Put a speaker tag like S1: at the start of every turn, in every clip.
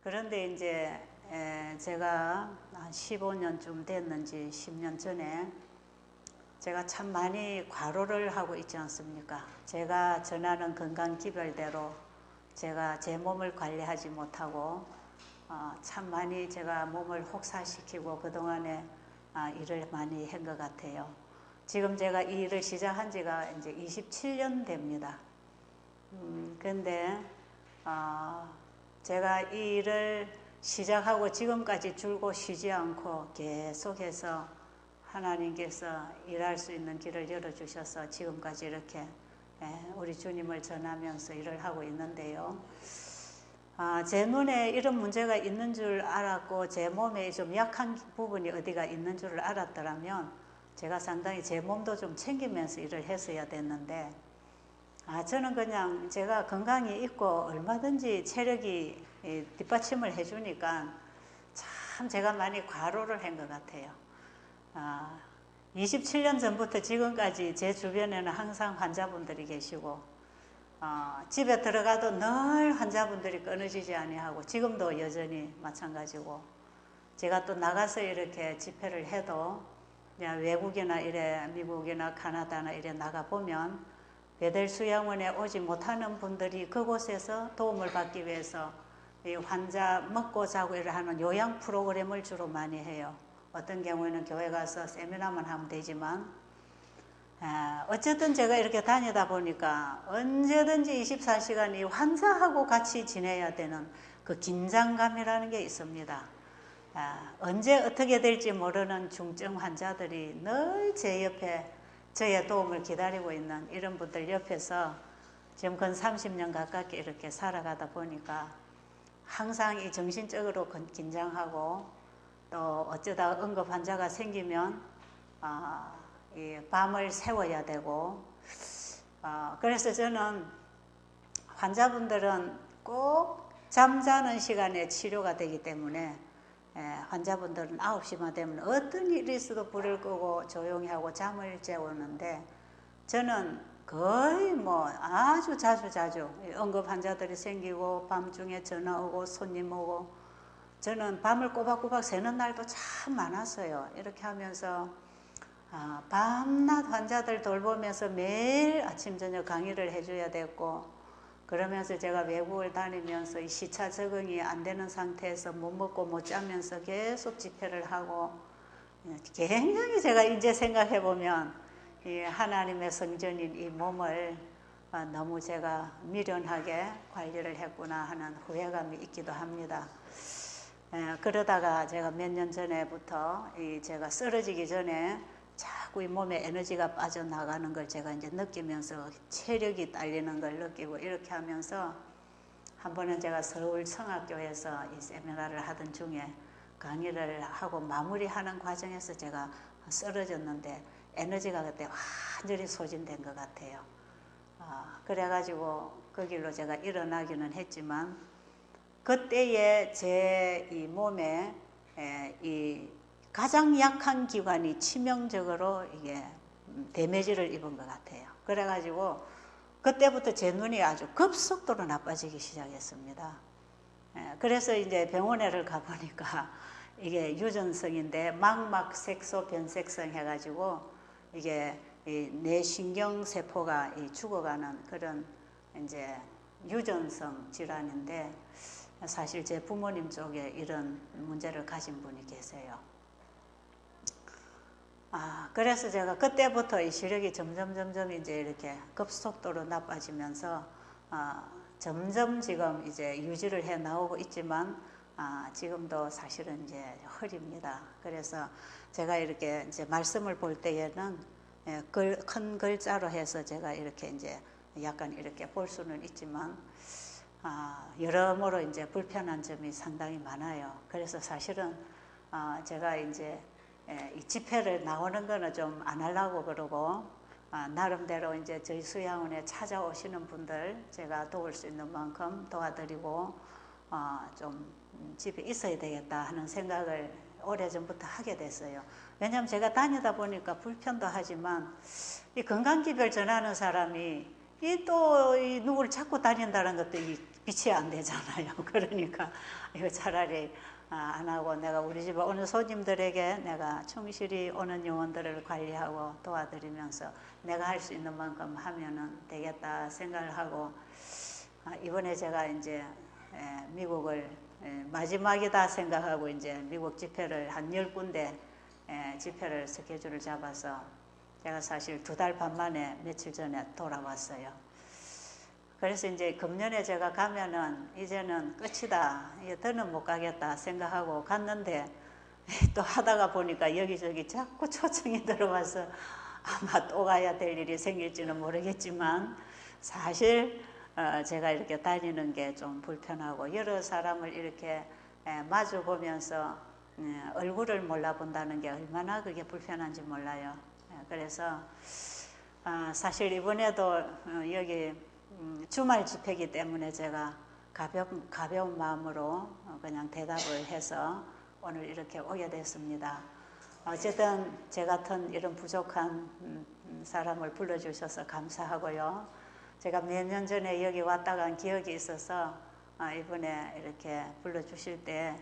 S1: 그런데 이제 제가 한 15년쯤 됐는지 10년 전에 제가 참 많이 과로를 하고 있지 않습니까? 제가 전하는 건강기별대로 제가 제 몸을 관리하지 못하고 참 많이 제가 몸을 혹사시키고 그동안에 일을 많이 한 것 같아요. 지금 제가 이 일을 시작한 지가 이제 27년 됩니다. 근데 제가 이 일을 시작하고 지금까지 줄고 쉬지 않고 계속해서 하나님께서 일할 수 있는 길을 열어주셔서 지금까지 이렇게 우리 주님을 전하면서 일을 하고 있는데요. 제 눈에 이런 문제가 있는 줄 알았고 제 몸에 좀 약한 부분이 어디가 있는 줄 알았더라면 제가 상당히 제 몸도 좀 챙기면서 일을 했어야 됐는데 저는 그냥 제가 건강이 있고 얼마든지 체력이 뒷받침을 해주니까 참 제가 많이 과로를 한 것 같아요. 27년 전부터 지금까지 제 주변에는 항상 환자분들이 계시고 집에 들어가도 늘 환자분들이 끊어지지 아니하고 지금도 여전히 마찬가지고 제가 또 나가서 이렇게 집회를 해도 그냥 외국이나 이래 미국이나 카나다나 이래 나가보면 베델 수양원에 오지 못하는 분들이 그곳에서 도움을 받기 위해서 이 환자 먹고 자고 일을 하는 요양 프로그램을 주로 많이 해요. 어떤 경우에는 교회 가서 세미나만 하면 되지만 어쨌든 제가 이렇게 다니다 보니까 언제든지 24시간 이 환자하고 같이 지내야 되는 그 긴장감이라는 게 있습니다. 언제 어떻게 될지 모르는 중증 환자들이 늘 제 옆에 저의 도움을 기다리고 있는 이런 분들 옆에서 지금 근 30년 가깝게 이렇게 살아가다 보니까 항상 이 정신적으로 긴장하고 또 어쩌다 응급 환자가 생기면 이 밤을 새워야 되고 그래서 저는 환자분들은 꼭 잠자는 시간에 치료가 되기 때문에 환자분들은 9시만 되면 어떤 일이 있어도 불을 끄고 조용히 하고 잠을 재우는데 저는 거의 아주 자주 응급 환자들이 생기고 밤중에 전화 오고 손님 오고 저는 밤을 꼬박꼬박 새는 날도 참 많았어요. 이렇게 하면서 밤낮 환자들 돌보면서 매일 아침 저녁 강의를 해줘야 됐고 그러면서 제가 외국을 다니면서 이 시차 적응이 안 되는 상태에서 못 먹고 못 자면서 계속 집회를 하고 굉장히 제가 이제 생각해 보면 이 하나님의 성전인 이 몸을 너무 제가 미련하게 관리를 했구나 하는 후회감이 있기도 합니다. 그러다가 제가 몇 년 전에부터 제가 쓰러지기 전에 자꾸 이 몸에 에너지가 빠져나가는 걸 제가 이제 느끼면서 체력이 딸리는 걸 느끼고 이렇게 하면서 한 번은 제가 서울 성악교에서 이 세미나를 하던 중에 강의를 하고 마무리하는 과정에서 제가 쓰러졌는데 에너지가 그때 완전히 소진된 것 같아요. 그래가지고 그 길로 제가 일어나기는 했지만 그때의 제 이 몸에 이 가장 약한 기관이 치명적으로 이게 데미지를 입은 것 같아요. 그래가지고 그때부터 제 눈이 아주 급속도로 나빠지기 시작했습니다. 그래서 이제 병원에를 가보니까 이게 유전성인데 망막색소 변색성 해가지고 이게 뇌 신경세포가 죽어가는 그런 이제 유전성 질환인데 사실 제 부모님 쪽에 이런 문제를 가진 분이 계세요. 그래서 제가 그때부터 이 시력이 점점 이제 이렇게 급속도로 나빠지면서 점점 지금 이제 유지를 해 나오고 있지만 지금도 사실은 이제 흐립니다. 그래서 제가 이렇게 이제 말씀을 볼 때에는 큰 글자로 해서 제가 이렇게 이제 약간 이렇게 볼 수는 있지만 여러모로 이제 불편한 점이 상당히 많아요. 그래서 사실은 제가 이제 이 집회를 나오는 거는 좀 안 하려고 그러고 나름대로 이제 저희 수양원에 찾아오시는 분들 제가 도울 수 있는 만큼 도와드리고 좀 집에 있어야 되겠다 하는 생각을 오래전부터 하게 됐어요. 왜냐하면 제가 다니다 보니까 불편도 하지만 이 건강기별 전하는 사람이 이 또 이 누구를 찾고 다닌다는 것도 이 빛이 안 되잖아요. 그러니까 이거 차라리 안 하고 내가 우리 집에 오는 손님들에게 내가 충실히 오는 영혼들을 관리하고 도와드리면서 내가 할 수 있는 만큼 하면은 되겠다 생각을 하고 이번에 제가 이제 미국을 마지막이다 생각하고 이제 미국 집회를 한 10군데 집회를 스케줄을 잡아서 제가 사실 2달 반 만에 며칠 전에 돌아왔어요. 그래서 이제 금년에 제가 가면은 이제는 끝이다. 이제 더는 못 가겠다 생각하고 갔는데 또 하다가 보니까 여기저기 자꾸 초청이 들어와서 아마 또 가야 될 일이 생길지는 모르겠지만 사실 제가 이렇게 다니는 게 좀 불편하고 여러 사람을 이렇게 마주 보면서 얼굴을 몰라본다는 게 얼마나 그게 불편한지 몰라요. 그래서 사실 이번에도 여기 주말 집회이기 때문에 제가 가벼운 마음으로 그냥 대답을 해서 오늘 이렇게 오게 됐습니다. 어쨌든 제 같은 이런 부족한 사람을 불러주셔서 감사하고요. 제가 몇 년 전에 여기 왔다 간 기억이 있어서 이번에 이렇게 불러주실 때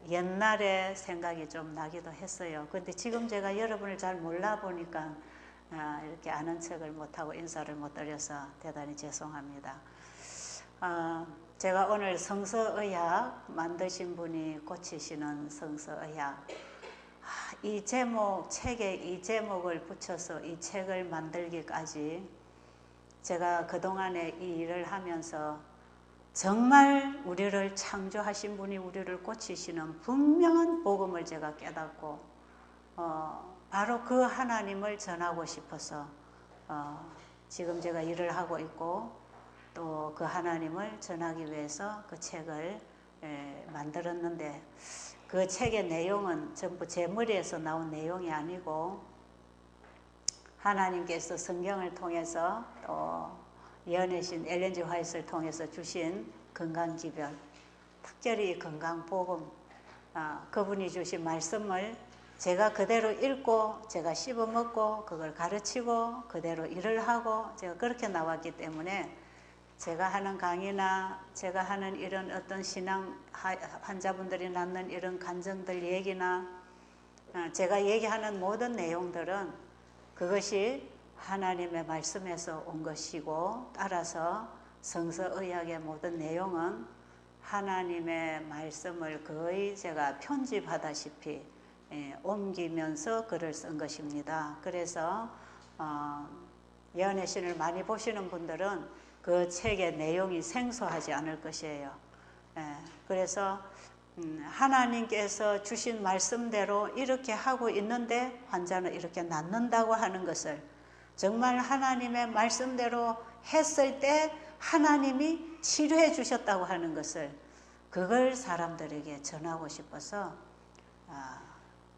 S1: 옛날에 생각이 좀 나기도 했어요. 근데 지금 제가 여러분을 잘 몰라 보니까 이렇게 아는 척을 못하고 인사를 못 드려서 대단히 죄송합니다. 제가 오늘 성서의학 만드신 분이 고치시는 성서의학 이 제목, 책에 이 제목을 붙여서 이 책을 만들기까지 제가 그동안에 이 일을 하면서 정말 우리를 창조하신 분이 우리를 고치시는 분명한 복음을 제가 깨닫고 바로 그 하나님을 전하고 싶어서 지금 제가 일을 하고 있고 또 그 하나님을 전하기 위해서 그 책을 만들었는데 그 책의 내용은 전부 제 머리에서 나온 내용이 아니고 하나님께서 성경을 통해서 또 예언의 엘렌 G 화이트를 통해서 주신 건강기별, 특별히 건강복음, 그분이 주신 말씀을 제가 그대로 읽고 제가 씹어먹고 그걸 가르치고 그대로 일을 하고 제가 그렇게 나왔기 때문에 제가 하는 강의나 제가 하는 이런 어떤 신앙 환자분들이 낳는 이런 간증들 얘기나 제가 얘기하는 모든 내용들은 그것이 하나님의 말씀에서 온 것이고 따라서 성서의학의 모든 내용은 하나님의 말씀을 거의 제가 편집하다시피 옮기면서 글을 쓴 것입니다. 그래서 예언의 신을 많이 보시는 분들은 그 책의 내용이 생소하지 않을 것이에요. 그래서 하나님께서 주신 말씀대로 이렇게 하고 있는데 환자는 이렇게 낫는다고 하는 것을 정말 하나님의 말씀대로 했을 때 하나님이 치료해 주셨다고 하는 것을 그걸 사람들에게 전하고 싶어서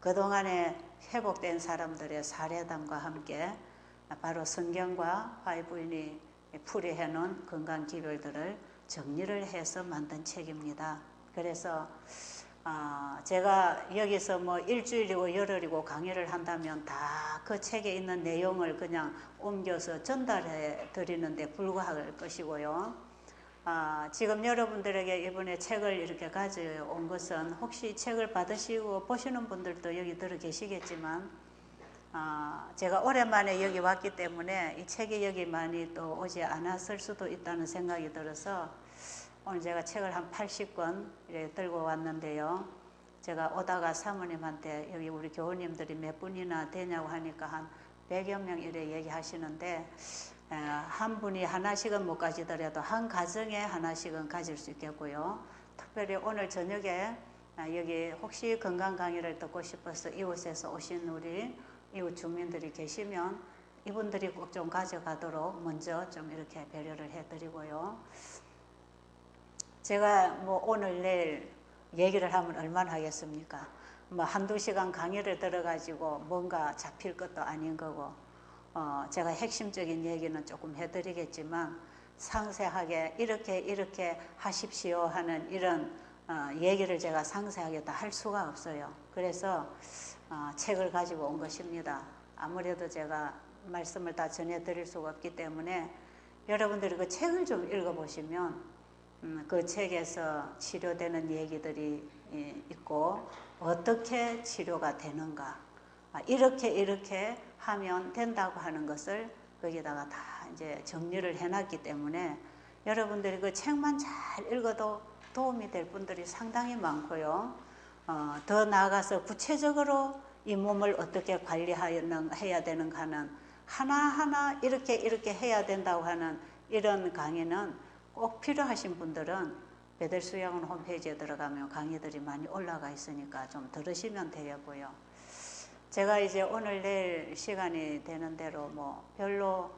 S1: 그동안에 회복된 사람들의 사례담과 함께 바로 성경과 화이 부인이 풀이해 놓은 건강기별들을 정리를 해서 만든 책입니다. 그래서 제가 여기서 뭐 일주일이고 열흘이고 강의를 한다면 다 그 책에 있는 내용을 그냥 옮겨서 전달해 드리는데 불과할 것이고요. 지금 여러분들에게 이번에 책을 이렇게 가져온 것은 혹시 책을 받으시고 보시는 분들도 여기 들어 계시겠지만 제가 오랜만에 여기 왔기 때문에 이 책이 여기 많이 또 오지 않았을 수도 있다는 생각이 들어서 오늘 제가 책을 한 80권 들고 왔는데요. 제가 오다가 사모님한테 여기 우리 교우님들이 몇 분이나 되냐고 하니까 한 100여 명 이래 얘기하시는데 한 분이 하나씩은 못 가지더라도 한 가정에 하나씩은 가질 수 있겠고요. 특별히 오늘 저녁에 여기 혹시 건강 강의를 듣고 싶어서 이웃에서 오신 우리 이웃 주민들이 계시면 이분들이 꼭 좀 가져가도록 먼저 좀 이렇게 배려를 해드리고요. 제가 뭐 오늘 내일 얘기를 하면 얼마나 하겠습니까? 뭐 한두 시간 강의를 들어가지고 뭔가 잡힐 것도 아닌 거고 제가 핵심적인 얘기는 조금 해드리겠지만 상세하게 이렇게 하십시오 하는 이런 얘기를 제가 상세하게 다 할 수가 없어요. 그래서 책을 가지고 온 것입니다. 아무래도 제가 말씀을 다 전해드릴 수가 없기 때문에 여러분들이 그 책을 좀 읽어보시면 그 책에서 치료되는 얘기들이 있고 어떻게 치료가 되는가, 이렇게 하면 된다고 하는 것을 거기다가 다 이제 정리를 해놨기 때문에 여러분들이 그 책만 잘 읽어도 도움이 될 분들이 상당히 많고요. 더 나아가서 구체적으로 이 몸을 어떻게 관리해야 되는가는 하나하나 이렇게 해야 된다고 하는 이런 강의는 꼭 필요하신 분들은 베델수양원 홈페이지에 들어가면 강의들이 많이 올라가 있으니까 좀 들으시면 되겠고요. 제가 이제 오늘 내일 시간이 되는 대로 뭐 별로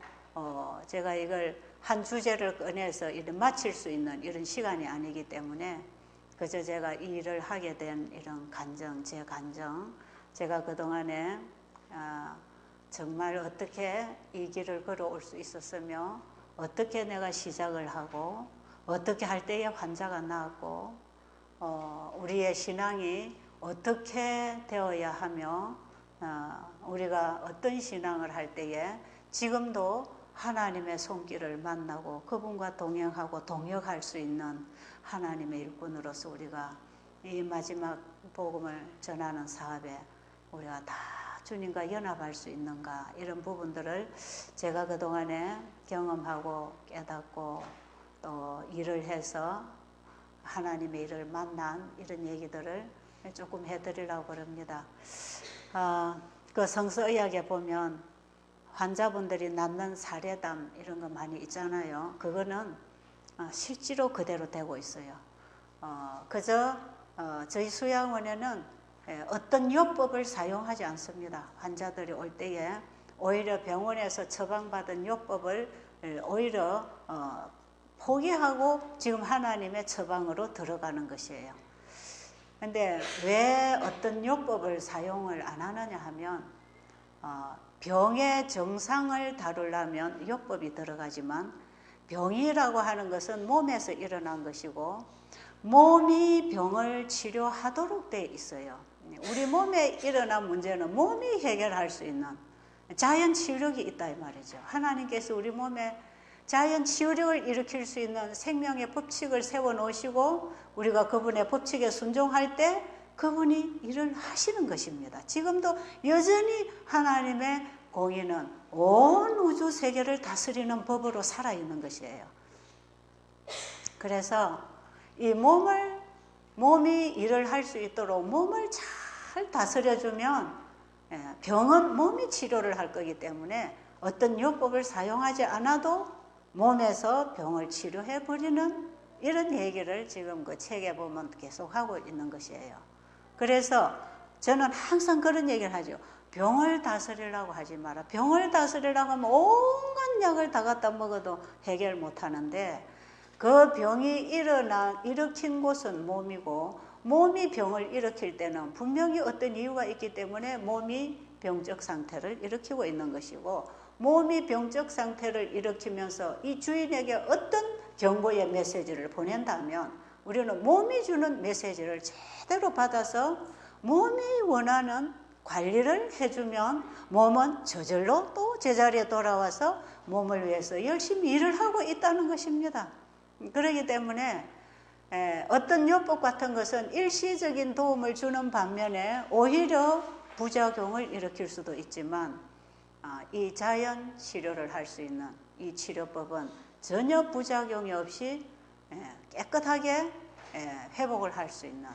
S1: 제가 이걸 한 주제를 꺼내서 마칠 수 있는 이런 시간이 아니기 때문에 그저 제가 이 일을 하게 된 이런 간정, 제 간정, 제가 그동안에 정말 어떻게 이 길을 걸어올 수 있었으며 어떻게 내가 시작을 하고 어떻게 할 때에 환자가 나았고 우리의 신앙이 어떻게 되어야 하며 우리가 어떤 신앙을 할 때에 지금도 하나님의 손길을 만나고 그분과 동행하고 동역할 수 있는 하나님의 일꾼으로서 우리가 이 마지막 복음을 전하는 사업에 우리가 다 주님과 연합할 수 있는가, 이런 부분들을 제가 그동안에 경험하고 깨닫고 또 일을 해서 하나님의 일을 만난 이런 얘기들을 조금 해드리려고 합니다. 그 성서의학에 보면 환자분들이 낳는 사례담 이런 거 많이 있잖아요. 그거는 실제로 그대로 되고 있어요. 그저 저희 수양원에는 어떤 요법을 사용하지 않습니다. 환자들이 올 때에 오히려 병원에서 처방받은 요법을 오히려 포기하고 지금 하나님의 처방으로 들어가는 것이에요. 근데 왜 어떤 요법을 사용을 안 하느냐 하면 병의 정상을 다루려면 요법이 들어가지만 병이라고 하는 것은 몸에서 일어난 것이고 몸이 병을 치료하도록 돼 있어요. 우리 몸에 일어난 문제는 몸이 해결할 수 있는 자연 치유력이 있다 이 말이죠. 하나님께서 우리 몸에 자연 치유력을 일으킬 수 있는 생명의 법칙을 세워놓으시고 우리가 그분의 법칙에 순종할 때 그분이 일을 하시는 것입니다. 지금도 여전히 하나님의 공의는 온 우주 세계를 다스리는 법으로 살아있는 것이에요. 그래서 이 몸이 일을 할 수 있도록 몸을 잘 다스려주면 병은 몸이 치료를 할 거기 때문에 어떤 요법을 사용하지 않아도 몸에서 병을 치료해버리는 이런 얘기를 지금 그 책에 보면 계속 하고 있는 것이에요. 그래서 저는 항상 그런 얘기를 하죠. 병을 다스리려고 하지 마라. 병을 다스리려고 하면 온갖 약을 다 갖다 먹어도 해결 못 하는데 그 병이 일으킨 곳은 몸이고 몸이 병을 일으킬 때는 분명히 어떤 이유가 있기 때문에 몸이 병적 상태를 일으키고 있는 것이고 몸이 병적 상태를 일으키면서 이 주인에게 어떤 경고의 메시지를 보낸다면 우리는 몸이 주는 메시지를 제대로 받아서 몸이 원하는 관리를 해주면 몸은 저절로 또 제자리에 돌아와서 몸을 위해서 열심히 일을 하고 있다는 것입니다. 그렇기 때문에 어떤 요법 같은 것은 일시적인 도움을 주는 반면에 오히려 부작용을 일으킬 수도 있지만 이 자연 치료를 할 수 있는 이 치료법은 전혀 부작용이 없이 깨끗하게 회복을 할 수 있는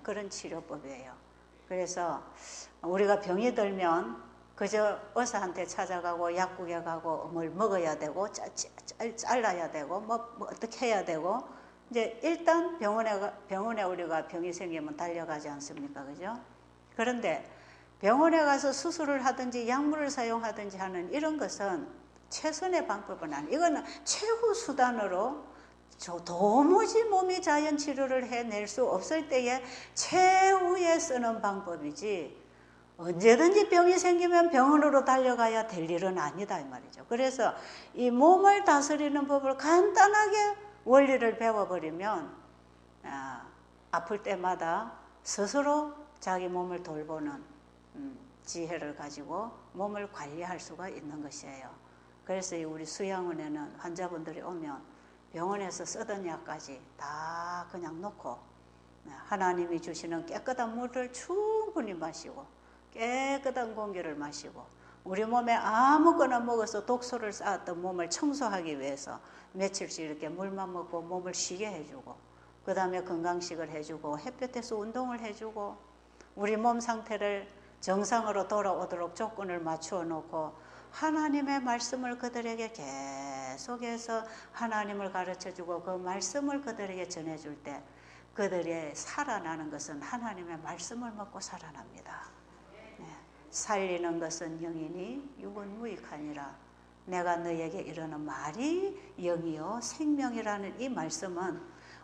S1: 그런 치료법이에요. 그래서 우리가 병이 들면 그저 의사한테 찾아가고 약국에 가고 뭘 먹어야 되고 잘라야 되고 뭐 어떻게 해야 되고 이제 일단 병원에 우리가 병이 생기면 달려가지 않습니까? 그죠? 그런데 병원에 가서 수술을 하든지 약물을 사용하든지 하는 이런 것은 최선의 방법은 아니에요. 이거는 최후 수단으로 도무지 몸이 자연 치료를 해낼 수 없을 때에 최후에 쓰는 방법이지 언제든지 병이 생기면 병원으로 달려가야 될 일은 아니다 이 말이죠. 그래서 이 몸을 다스리는 법을 간단하게 원리를 배워버리면 아플 때마다 스스로 자기 몸을 돌보는 지혜를 가지고 몸을 관리할 수가 있는 것이에요. 그래서 우리 수양원에는 환자분들이 오면 병원에서 쓰던 약까지 다 그냥 놓고 하나님이 주시는 깨끗한 물을 충분히 마시고 깨끗한 공기를 마시고 우리 몸에 아무거나 먹어서 독소를 쌓았던 몸을 청소하기 위해서 며칠씩 이렇게 물만 먹고 몸을 쉬게 해주고 그 다음에 건강식을 해주고 햇볕에서 운동을 해주고 우리 몸 상태를 정상으로 돌아오도록 조건을 맞추어 놓고 하나님의 말씀을 그들에게 계속해서 하나님을 가르쳐주고 그 말씀을 그들에게 전해줄 때 그들의 살아나는 것은 하나님의 말씀을 먹고 살아납니다. 살리는 것은 영이니 육은 무익하니라. 내가 너에게 이르는 말이 영이요 생명이라는 이 말씀은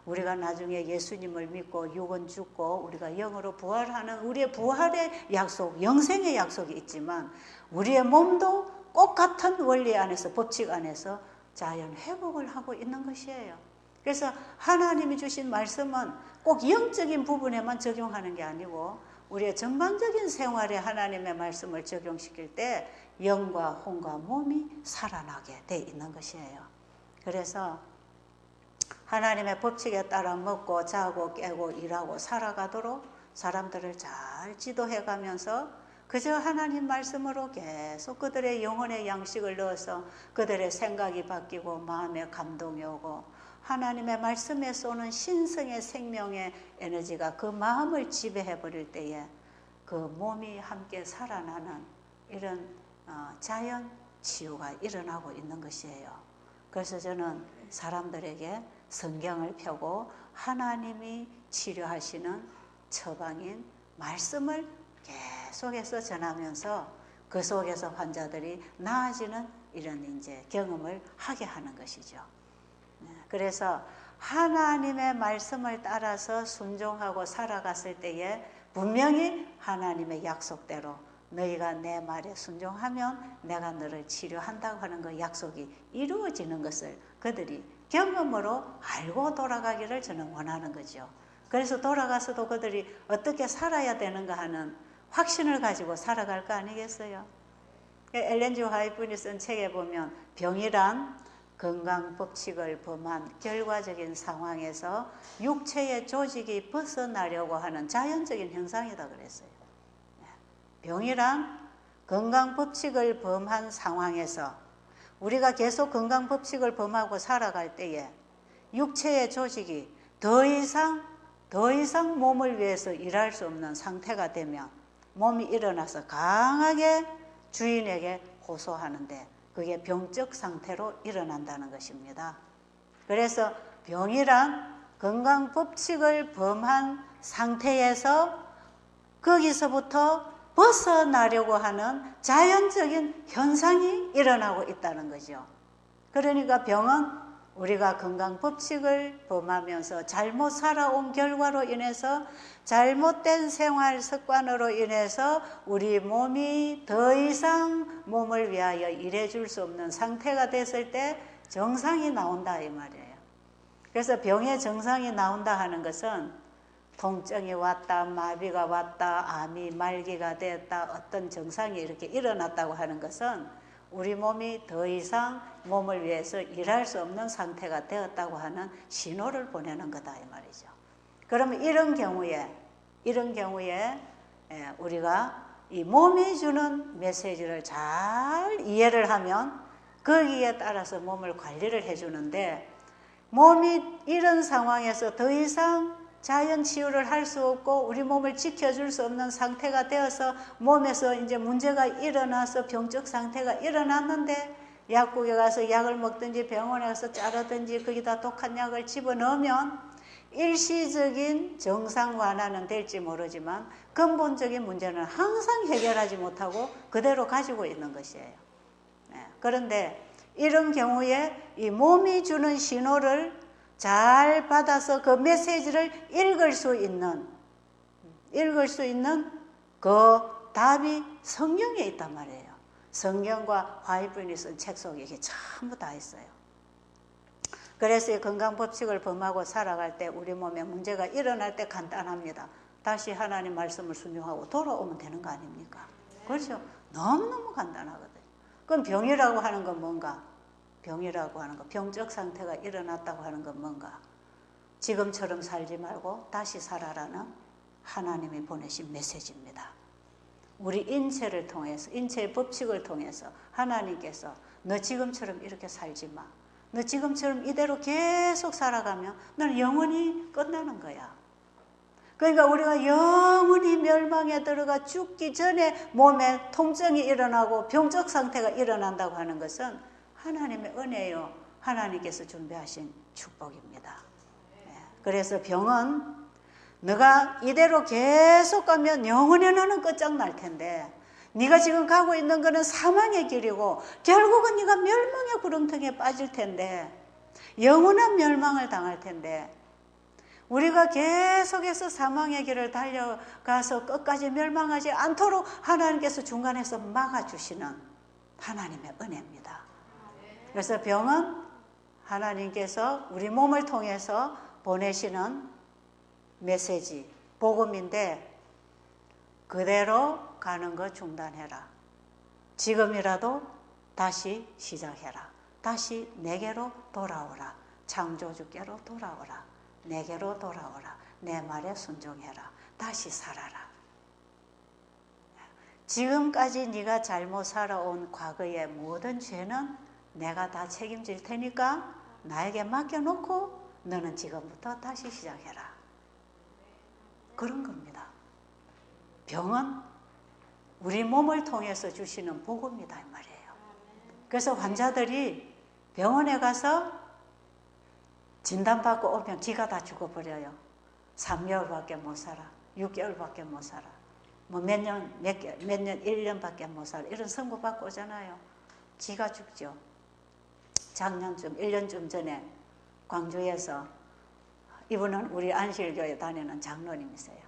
S1: 우리가 나중에 예수님을 믿고 육은 죽고 우리가 영으로 부활하는 우리의 부활의 약속, 영생의 약속이 있지만 우리의 몸도 꼭 같은 원리 안에서 법칙 안에서 자연 회복을 하고 있는 것이에요. 그래서 하나님이 주신 말씀은 꼭 영적인 부분에만 적용하는 게 아니고 우리의 전반적인 생활에 하나님의 말씀을 적용시킬 때 영과 혼과 몸이 살아나게 돼 있는 것이에요. 그래서 하나님의 법칙에 따라 먹고 자고 깨고 일하고 살아가도록 사람들을 잘 지도해 가면서 그저 하나님 말씀으로 계속 그들의 영혼의 양식을 넣어서 그들의 생각이 바뀌고 마음의 감동이 오고 하나님의 말씀에 쏘는 신성의 생명의 에너지가 그 마음을 지배해 버릴 때에 그 몸이 함께 살아나는 이런 자연 치유가 일어나고 있는 것이에요. 그래서 저는 사람들에게 성경을 펴고 하나님이 치료하시는 처방인 말씀을 계속해서 전하면서 그 속에서 환자들이 나아지는 이런 이제 경험을 하게 하는 것이죠. 그래서 하나님의 말씀을 따라서 순종하고 살아갔을 때에 분명히 하나님의 약속대로 너희가 내 말에 순종하면 내가 너를 치료한다고 하는 그 약속이 이루어지는 것을 그들이 경험으로 알고 돌아가기를 저는 원하는 거죠. 그래서 돌아가서도 그들이 어떻게 살아야 되는가 하는 확신을 가지고 살아갈 거 아니겠어요? 엘렌 G. 화이트이 쓴 책에 보면 병이란 건강 법칙을 범한 결과적인 상황에서 육체의 조직이 벗어나려고 하는 자연적인 현상이다 그랬어요. 병이란 건강 법칙을 범한 상황에서 우리가 계속 건강 법칙을 범하고 살아갈 때에 육체의 조직이 더 이상 몸을 위해서 일할 수 없는 상태가 되면 몸이 일어나서 강하게 주인에게 호소하는데 그게 병적 상태로 일어난다는 것입니다. 그래서 병이란 건강 법칙을 범한 상태에서 거기서부터 벗어나려고 하는 자연적인 현상이 일어나고 있다는 거죠. 그러니까 병은 우리가 건강 법칙을 범하면서 잘못 살아온 결과로 인해서 잘못된 생활 습관으로 인해서 우리 몸이 더 이상 몸을 위하여 일해줄 수 없는 상태가 됐을 때 정상이 나온다 이 말이에요. 그래서 병의 정상이 나온다 하는 것은 통증이 왔다, 마비가 왔다, 암이 말기가 됐다, 어떤 정상이 이렇게 일어났다고 하는 것은 우리 몸이 더 이상 몸을 위해서 일할 수 없는 상태가 되었다고 하는 신호를 보내는 거다 이 말이죠. 그러면 이런 경우에 우리가 이 몸이 주는 메시지를 잘 이해를 하면 거기에 따라서 몸을 관리를 해주는데 몸이 이런 상황에서 더 이상 자연 치유를 할 수 없고 우리 몸을 지켜줄 수 없는 상태가 되어서 몸에서 이제 문제가 일어나서 병적 상태가 일어났는데 약국에 가서 약을 먹든지 병원에 가서 자르든지 거기다 독한 약을 집어넣으면 일시적인 정상 완화는 될지 모르지만 근본적인 문제는 항상 해결하지 못하고 그대로 가지고 있는 것이에요. 그런데 이런 경우에 이 몸이 주는 신호를 잘 받아서 그 메시지를 읽을 수 있는 그 답이 성경에 있단 말이에요. 성경과 화이트이 쓴 책 속에 이게 전부 다 있어요. 그래서 이 건강 법칙을 범하고 살아갈 때 우리 몸에 문제가 일어날 때 간단합니다. 다시 하나님 말씀을 순종하고 돌아오면 되는 거 아닙니까? 그렇죠? 너무너무 간단하거든요. 그럼 병이라고 하는 건 뭔가? 병이라고 하는 거, 병적 상태가 일어났다고 하는 건 뭔가? 지금처럼 살지 말고 다시 살아라는 하나님이 보내신 메시지입니다. 우리 인체를 통해서, 인체의 법칙을 통해서 하나님께서 너 지금처럼 이렇게 살지 마. 너 지금처럼 이대로 계속 살아가면 너는 영원히 끝나는 거야. 그러니까 우리가 영원히 멸망에 들어가 죽기 전에 몸에 통증이 일어나고 병적 상태가 일어난다고 하는 것은 하나님의 은혜요. 하나님께서 준비하신 축복입니다. 그래서 병은 너가 이대로 계속 가면 영원히 너는 끝장날 텐데 네가 지금 가고 있는 거는 사망의 길이고 결국은 네가 멸망의 구렁텅이에 빠질 텐데 영원한 멸망을 당할 텐데 우리가 계속해서 사망의 길을 달려가서 끝까지 멸망하지 않도록 하나님께서 중간에서 막아주시는 하나님의 은혜입니다. 그래서 병은 하나님께서 우리 몸을 통해서 보내시는 메시지, 복음인데 그대로 가는 거 중단해라. 지금이라도 다시 시작해라. 다시 내게로 돌아오라. 창조주께로 돌아오라. 내게로 돌아오라. 내 말에 순종해라. 다시 살아라. 지금까지 네가 잘못 살아온 과거의 모든 죄는 내가 다 책임질 테니까 나에게 맡겨놓고 너는 지금부터 다시 시작해라. 그런 겁니다. 병은 우리 몸을 통해서 주시는 복음이다 이 말이에요. 그래서 환자들이 병원에 가서 진단받고 오면 기가 다 죽어버려요. 3개월밖에 못 살아. 6개월밖에 못 살아. 뭐 몇 년, 1년밖에 못 살아. 이런 선고 받고 오잖아요. 기가 죽죠. 작년쯤, 1년쯤 전에 광주에서 이분은 우리 안실교에 다니는 장로님이세요.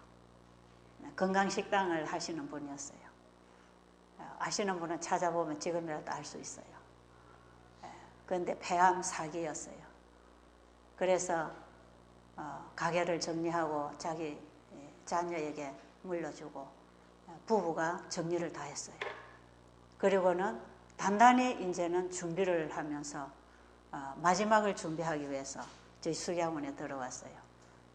S1: 건강식당을 하시는 분이었어요. 아시는 분은 찾아보면 지금이라도 알 수 있어요. 그런데 폐암 4기였어요. 그래서 가게를 정리하고 자기 자녀에게 물려주고 부부가 정리를 다 했어요. 그리고는 단단히 이제는 준비를 하면서 마지막을 준비하기 위해서 저희 수양원에 들어왔어요.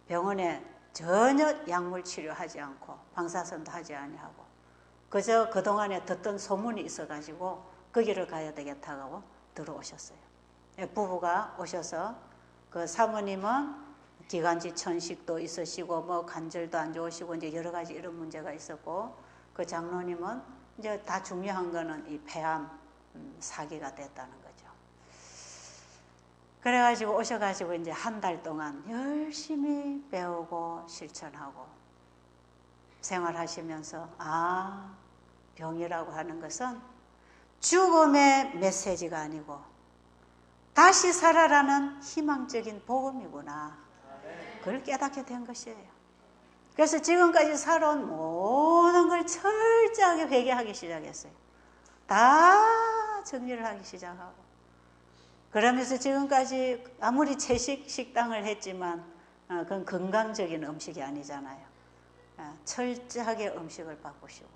S1: 병원에 전혀 약물 치료하지 않고 방사선도 하지 아니하고 그저 그동안에 듣던 소문이 있어가지고 거기를 가야 되겠다고 들어오셨어요. 부부가 오셔서 그 사모님은 기관지 천식도 있으시고 뭐 관절도 안 좋으시고 이제 여러 가지 이런 문제가 있었고 그 장로님은 이제 다 중요한 거는 이 폐암 4기가 됐다는 거죠. 그래가지고 오셔가지고 이제 한 달 동안 열심히 배우고 실천하고 생활하시면서 병이라고 하는 것은 죽음의 메시지가 아니고 다시 살아라는 희망적인 복음이구나. 그걸 깨닫게 된 것이에요. 그래서 지금까지 살아온 모든 걸 철저하게 회개하기 시작했어요. 다 정리를 하기 시작하고 그러면서 지금까지 아무리 채식 식당을 했지만 그건 건강적인 음식이 아니잖아요. 철저하게 음식을 바꾸시고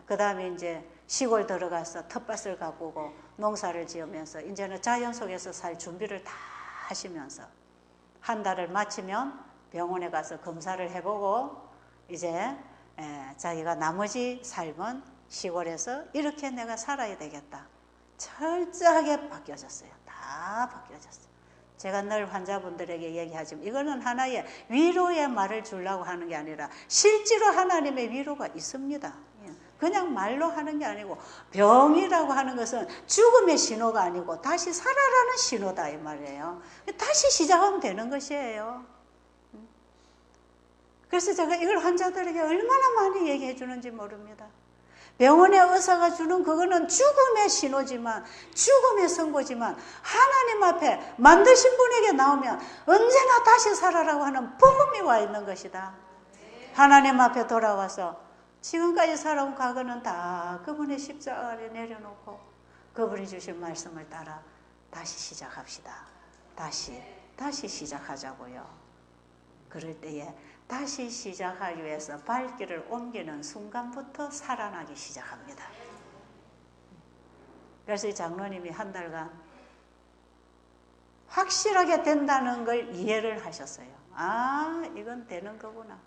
S1: 그 다음에 이제 시골 들어가서 텃밭을 가꾸고 농사를 지으면서 이제는 자연 속에서 살 준비를 다 하시면서 한 달을 마치면 병원에 가서 검사를 해보고 이제 자기가 나머지 삶은 시골에서 이렇게 내가 살아야 되겠다. 철저하게 바뀌어졌어요. 다 바뀌어졌어요. 제가 늘 환자분들에게 얘기하지만 이거는 하나의 위로의 말을 주려고 하는 게 아니라 실제로 하나님의 위로가 있습니다. 그냥 말로 하는 게 아니고 병이라고 하는 것은 죽음의 신호가 아니고 다시 살아라는 신호다 이 말이에요. 다시 시작하면 되는 것이에요. 그래서 제가 이걸 환자들에게 얼마나 많이 얘기해 주는지 모릅니다. 병원의 의사가 주는 그거는 죽음의 신호지만 죽음의 선고지만 하나님 앞에 만드신 분에게 나오면 언제나 다시 살아라고 하는 복음이 와 있는 것이다. 하나님 앞에 돌아와서 지금까지 살아온 과거는 다 그분의 십자가 아래 내려놓고 그분이 주신 말씀을 따라 다시 시작합시다. 다시 시작하자고요. 그럴 때에 다시 시작하기 위해서 발길을 옮기는 순간부터 살아나기 시작합니다. 그래서 이 장로님이 한 달간 확실하게 된다는 걸 이해를 하셨어요. 아, 이건 되는 거구나.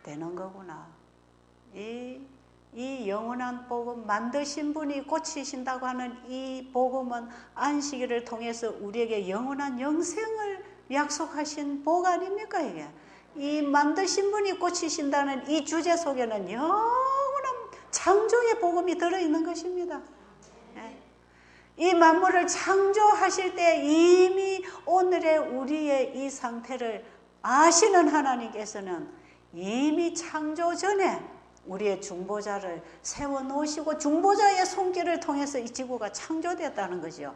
S1: 되는 거구나. 이 영원한 복음, 만드신 분이 고치신다고 하는 이 복음은 안식일을 통해서 우리에게 영원한 영생을 약속하신 복 아닙니까, 이게? 이 만드신 분이 고치신다는 이 주제 속에는 영원한 창조의 복음이 들어있는 것입니다. 이 만물을 창조하실 때 이미 오늘의 우리의 이 상태를 아시는 하나님께서는 이미 창조 전에 우리의 중보자를 세워놓으시고 중보자의 손길을 통해서 이 지구가 창조되었다는 거죠.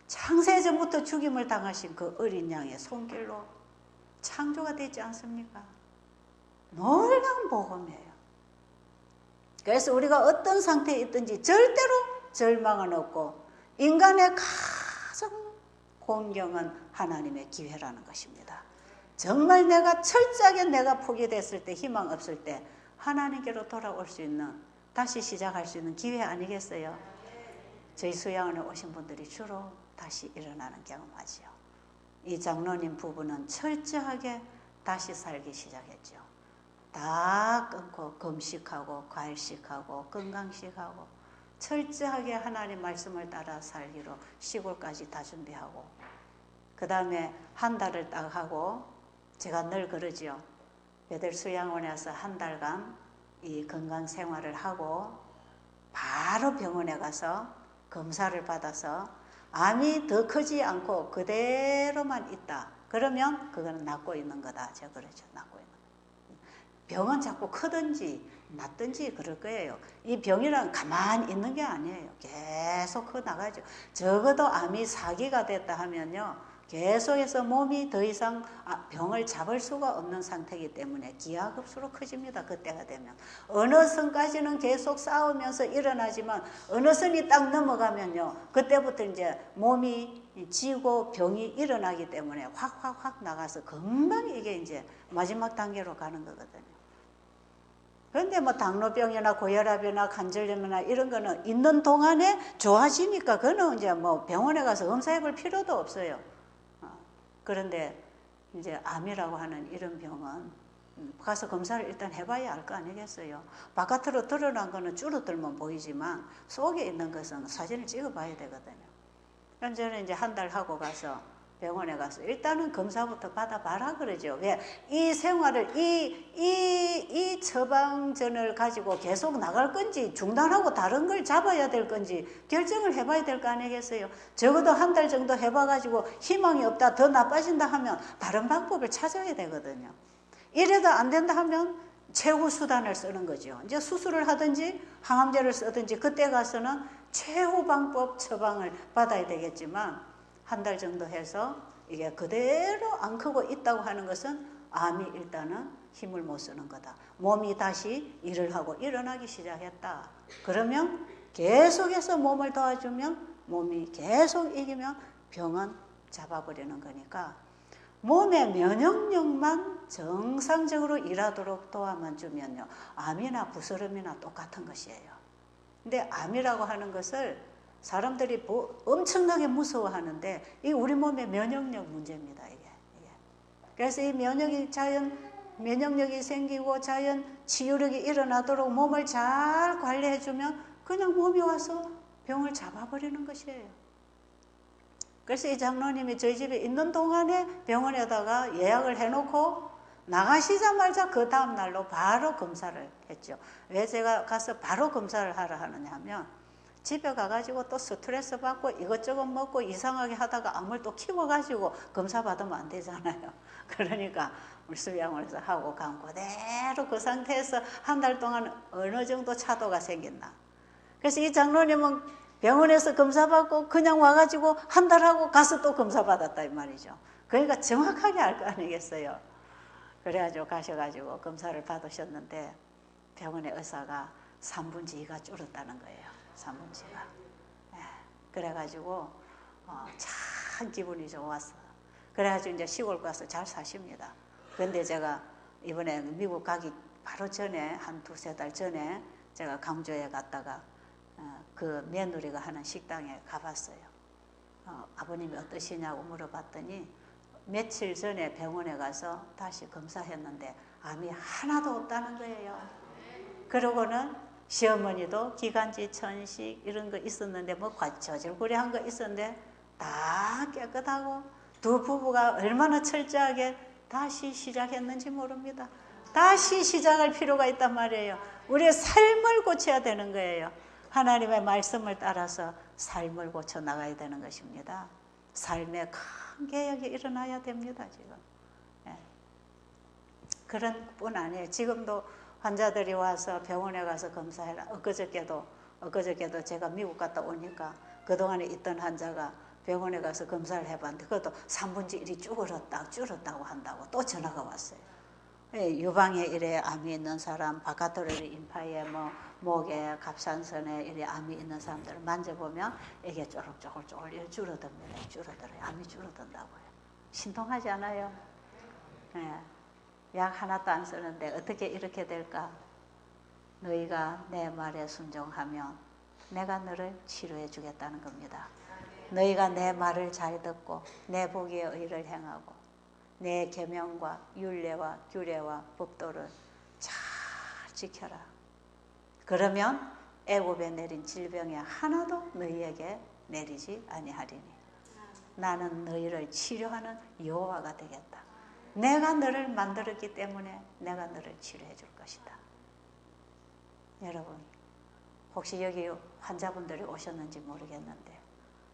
S1: 창세전부터 죽임을 당하신 그 어린 양의 손길로 창조가 되지 않습니까? 놀라운 복음이에요. 그래서 우리가 어떤 상태에 있든지 절대로 절망은 없고 인간의 가장 공경은 하나님의 기회라는 것입니다. 정말 내가 철저하게 내가 포기됐을 때, 희망 없을 때 하나님께로 돌아올 수 있는, 다시 시작할 수 있는 기회 아니겠어요? 저희 수양원에 오신 분들이 주로 다시 일어나는 경험하지요. 이 장로님 부부는 철저하게 다시 살기 시작했죠. 다 끊고 금식하고 과일식하고 건강식하고 철저하게 하나님 말씀을 따라 살기로 시골까지 다 준비하고, 그 다음에 한 달을 딱 하고, 제가 늘 그러지요. 베델 수양원에서 한 달간 이 건강 생활을 하고 바로 병원에 가서 검사를 받아서 암이 더 크지 않고 그대로만 있다. 그러면 그건 낫고 있는 거다. 제가 그러죠. 낫고 있는 거. 병은 자꾸 크든지 낫든지 그럴 거예요. 이 병이란 가만히 있는 게 아니에요. 계속 커 나가죠. 적어도 암이 4기가 됐다 하면요, 계속해서 몸이 더 이상 병을 잡을 수가 없는 상태이기 때문에 기하급수로 커집니다. 그때가 되면 어느 선까지는 계속 싸우면서 일어나지만 어느 선이 딱 넘어가면요, 그때부터 이제 몸이 지고 병이 일어나기 때문에 확 나가서 금방 이게 이제 마지막 단계로 가는 거거든요. 그런데 뭐 당뇨병이나 고혈압이나 관절염이나 이런 거는 있는 동안에 좋아지니까 그거는 이제 뭐 병원에 가서 검사해 볼 필요도 없어요. 그런데 이제 암이라고 하는 이런 병은 가서 검사를 일단 해봐야 알 거 아니겠어요. 바깥으로 드러난 거는 줄어들면 보이지만 속에 있는 것은 사진을 찍어봐야 되거든요. 그래서 저는 이제 한 달 하고 가서 병원에 가서 일단은 검사부터 받아봐라 그러죠. 왜? 이 생활을 이 처방전을 가지고 계속 나갈 건지 중단하고 다른 걸 잡아야 될 건지 결정을 해봐야 될 거 아니겠어요. 적어도 한 달 정도 해봐가지고 희망이 없다, 더 나빠진다 하면 다른 방법을 찾아야 되거든요. 이래도 안 된다 하면 최후 수단을 쓰는 거죠. 이제 수술을 하든지 항암제를 쓰든지 그때 가서는 최후 방법 처방을 받아야 되겠지만 한 달 정도 해서 이게 그대로 안 크고 있다고 하는 것은 암이 일단은 힘을 못 쓰는 거다. 몸이 다시 일을 하고 일어나기 시작했다. 그러면 계속해서 몸을 도와주면 몸이 계속 이기면 병은 잡아버리는 거니까 몸의 면역력만 정상적으로 일하도록 도와만 주면요, 암이나 부스럼이나 똑같은 것이에요. 근데 암이라고 하는 것을 사람들이 엄청나게 무서워하는데 이게 우리 몸의 면역력 문제입니다. 이게. 그래서 이 면역력이 생기고 자연 치유력이 일어나도록 몸을 잘 관리해주면 그냥 몸이 와서 병을 잡아버리는 것이에요. 그래서 이 장로님이 저희 집에 있는 동안에 병원에다가 예약을 해놓고 나가시자마자 그 다음 날로 바로 검사를 했죠. 왜 제가 가서 바로 검사를 하러 하느냐 하면 집에 가가지고 또 스트레스 받고 이것저것 먹고 이상하게 하다가 암을 또 키워가지고 검사 받으면 안 되잖아요. 그러니까 물수양원에서 하고 간 그대로 그 상태에서 한 달 동안 어느 정도 차도가 생겼나. 그래서 이 장로님은 병원에서 검사 받고 그냥 와가지고 한 달 하고 가서 또 검사 받았다 이 말이죠. 그러니까 정확하게 알 거 아니겠어요. 그래가지고 가셔가지고 검사를 받으셨는데 병원의 의사가 3분의 2가 줄었다는 거예요. 3분지가. 그래가지고 참 기분이 좋았어. 그래가지고 이제 시골 가서 잘 사십니다. 근데 제가 이번에 미국 가기 바로 전에 한 2-3달 전에 제가 강조에 갔다가 그 며느리가 하는 식당에 가봤어요. 아버님이 어떠시냐고 물어봤더니 며칠 전에 병원에 가서 다시 검사했는데 암이 하나도 없다는 거예요. 그러고는 시어머니도 기관지 천식 이런 거 있었는데 뭐 저질구레한 거 있었는데 다 깨끗하고 두 부부가 얼마나 철저하게 다시 시작했는지 모릅니다. 다시 시작할 필요가 있단 말이에요. 우리의 삶을 고쳐야 되는 거예요. 하나님의 말씀을 따라서 삶을 고쳐 나가야 되는 것입니다. 삶에 큰 개혁이 일어나야 됩니다. 지금. 예. 그런 뿐 아니에요. 지금도 환자들이 와서 병원에 가서 검사해라. 엊그저께도 제가 미국 갔다 오니까 그동안에 있던 환자가 병원에 가서 검사를 해봤는데 그것도 3분의 1이 줄었다고 한다고 또 전화가 왔어요. 유방에 이래 암이 있는 사람, 바깥으로 이래 임파에 목에 갑상선에 이래 암이 있는 사람들을 만져보면 이게 쪼글쪼글 줄어듭니다. 줄어들어요. 암이 줄어든다고요. 신통하지 않아요? 네. 약 하나도 안 쓰는데 어떻게 이렇게 될까? 너희가 내 말에 순종하면 내가 너를 치료해 주겠다는 겁니다. 너희가 내 말을 잘 듣고 내 보기의 의를 행하고 내 계명과 율례와 규례와 법도를 잘 지켜라. 그러면 애굽에 내린 질병이 하나도 너희에게 내리지 아니하리니 나는 너희를 치료하는 여호와가 되겠다. 내가 너를 만들었기 때문에 내가 너를 치료해 줄 것이다. 여러분, 혹시 여기 환자분들이 오셨는지 모르겠는데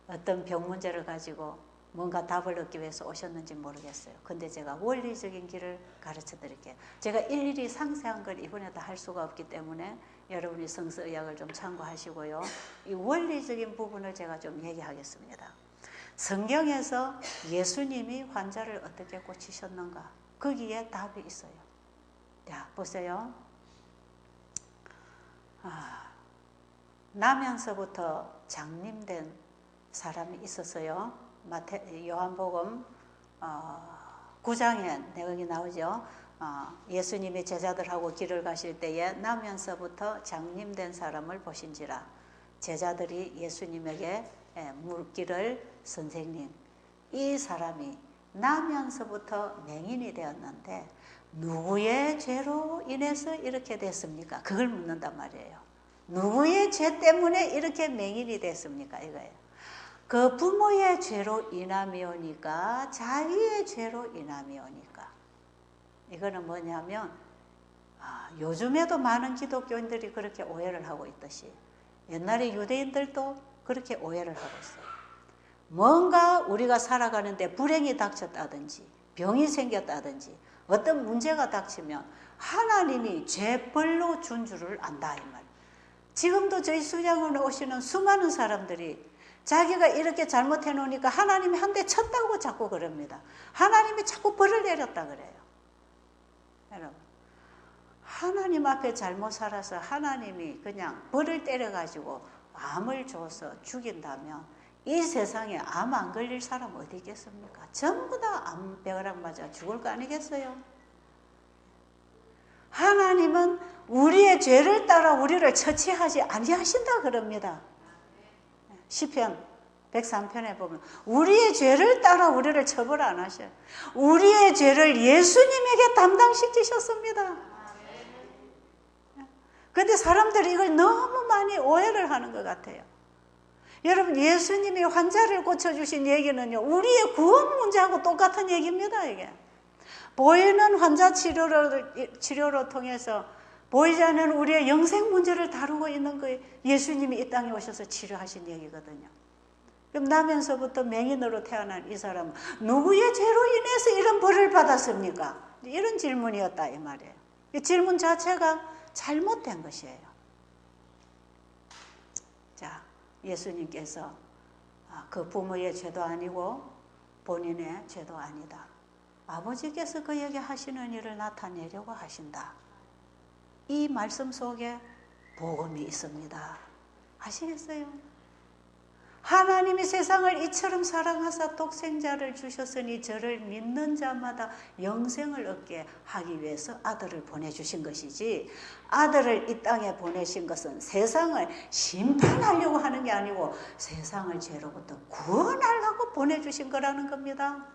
S1: 어떤 병 문제를 가지고 뭔가 답을 얻기 위해서 오셨는지 모르겠어요. 근데 제가 원리적인 길을 가르쳐 드릴게요. 제가 일일이 상세한 걸 이번에 다 할 수가 없기 때문에 여러분이 성서의학을 좀 참고하시고요. 이 원리적인 부분을 제가 좀 얘기하겠습니다. 성경에서 예수님이 환자를 어떻게 고치셨는가? 거기에 답이 있어요. 자, 보세요. 나면서부터 장님된 사람이 있었어요. 요한복음 9장에 내용이 나오죠. 예수님이 제자들하고 길을 가실 때에 나면서부터 장님된 사람을 보신지라. 제자들이 예수님에게 묻기를 선생님, 이 사람이 나면서부터 맹인이 되었는데 누구의 죄로 인해서 이렇게 됐습니까? 그걸 묻는단 말이에요. 누구의 죄 때문에 이렇게 맹인이 됐습니까? 이거예요. 그 부모의 죄로 인함이오니까 자기의 죄로 인함이오니까. 이거는 뭐냐면 요즘에도 많은 기독교인들이 그렇게 오해를 하고 있듯이 옛날에 유대인들도 그렇게 오해를 하고 있어요. 뭔가 우리가 살아가는데 불행이 닥쳤다든지 병이 생겼다든지 어떤 문제가 닥치면 하나님이 죄벌로 준 줄을 안다 이 말. 지금도 저희 수양원에 오시는 수많은 사람들이 자기가 이렇게 잘못해 놓으니까 하나님이 한 대 쳤다고 자꾸 그럽니다. 하나님이 자꾸 벌을 내렸다 그래요. 여러분, 하나님 앞에 잘못 살아서 하나님이 그냥 벌을 때려가지고 암을 줘서 죽인다면 이 세상에 암 안 걸릴 사람 어디 있겠습니까? 전부 다 암벽이랑 맞아 죽을 거 아니겠어요? 하나님은 우리의 죄를 따라 우리를 처치하지 아니하신다 그럽니다. 시편 103편에 보면 우리의 죄를 따라 우리를 처벌 안 하셔요. 우리의 죄를 예수님에게 담당시키셨습니다. 그런데 사람들이 이걸 너무 많이 오해를 하는 것 같아요. 여러분, 예수님이 환자를 고쳐주신 얘기는요, 우리의 구원 문제하고 똑같은 얘기입니다. 이게 보이는 환자 치료로 통해서 보이지 않는 우리의 영생 문제를 다루고 있는 거예요. 예수님이 이 땅에 오셔서 치료하신 얘기거든요. 그럼 나면서부터 맹인으로 태어난 이 사람은 누구의 죄로 인해서 이런 벌을 받았습니까? 이런 질문이었다 이 말이에요. 이 질문 자체가 잘못된 것이에요. 자, 예수님께서 그 부모의 죄도 아니고 본인의 죄도 아니다. 아버지께서 그에게 하시는 일을 나타내려고 하신다. 이 말씀 속에 복음이 있습니다. 아시겠어요? 하나님이 세상을 이처럼 사랑하사 독생자를 주셨으니 저를 믿는 자마다 영생을 얻게 하기 위해서 아들을 보내주신 것이지, 아들을 이 땅에 보내신 것은 세상을 심판하려고 하는 게 아니고 세상을 죄로부터 구원하려고 보내주신 거라는 겁니다.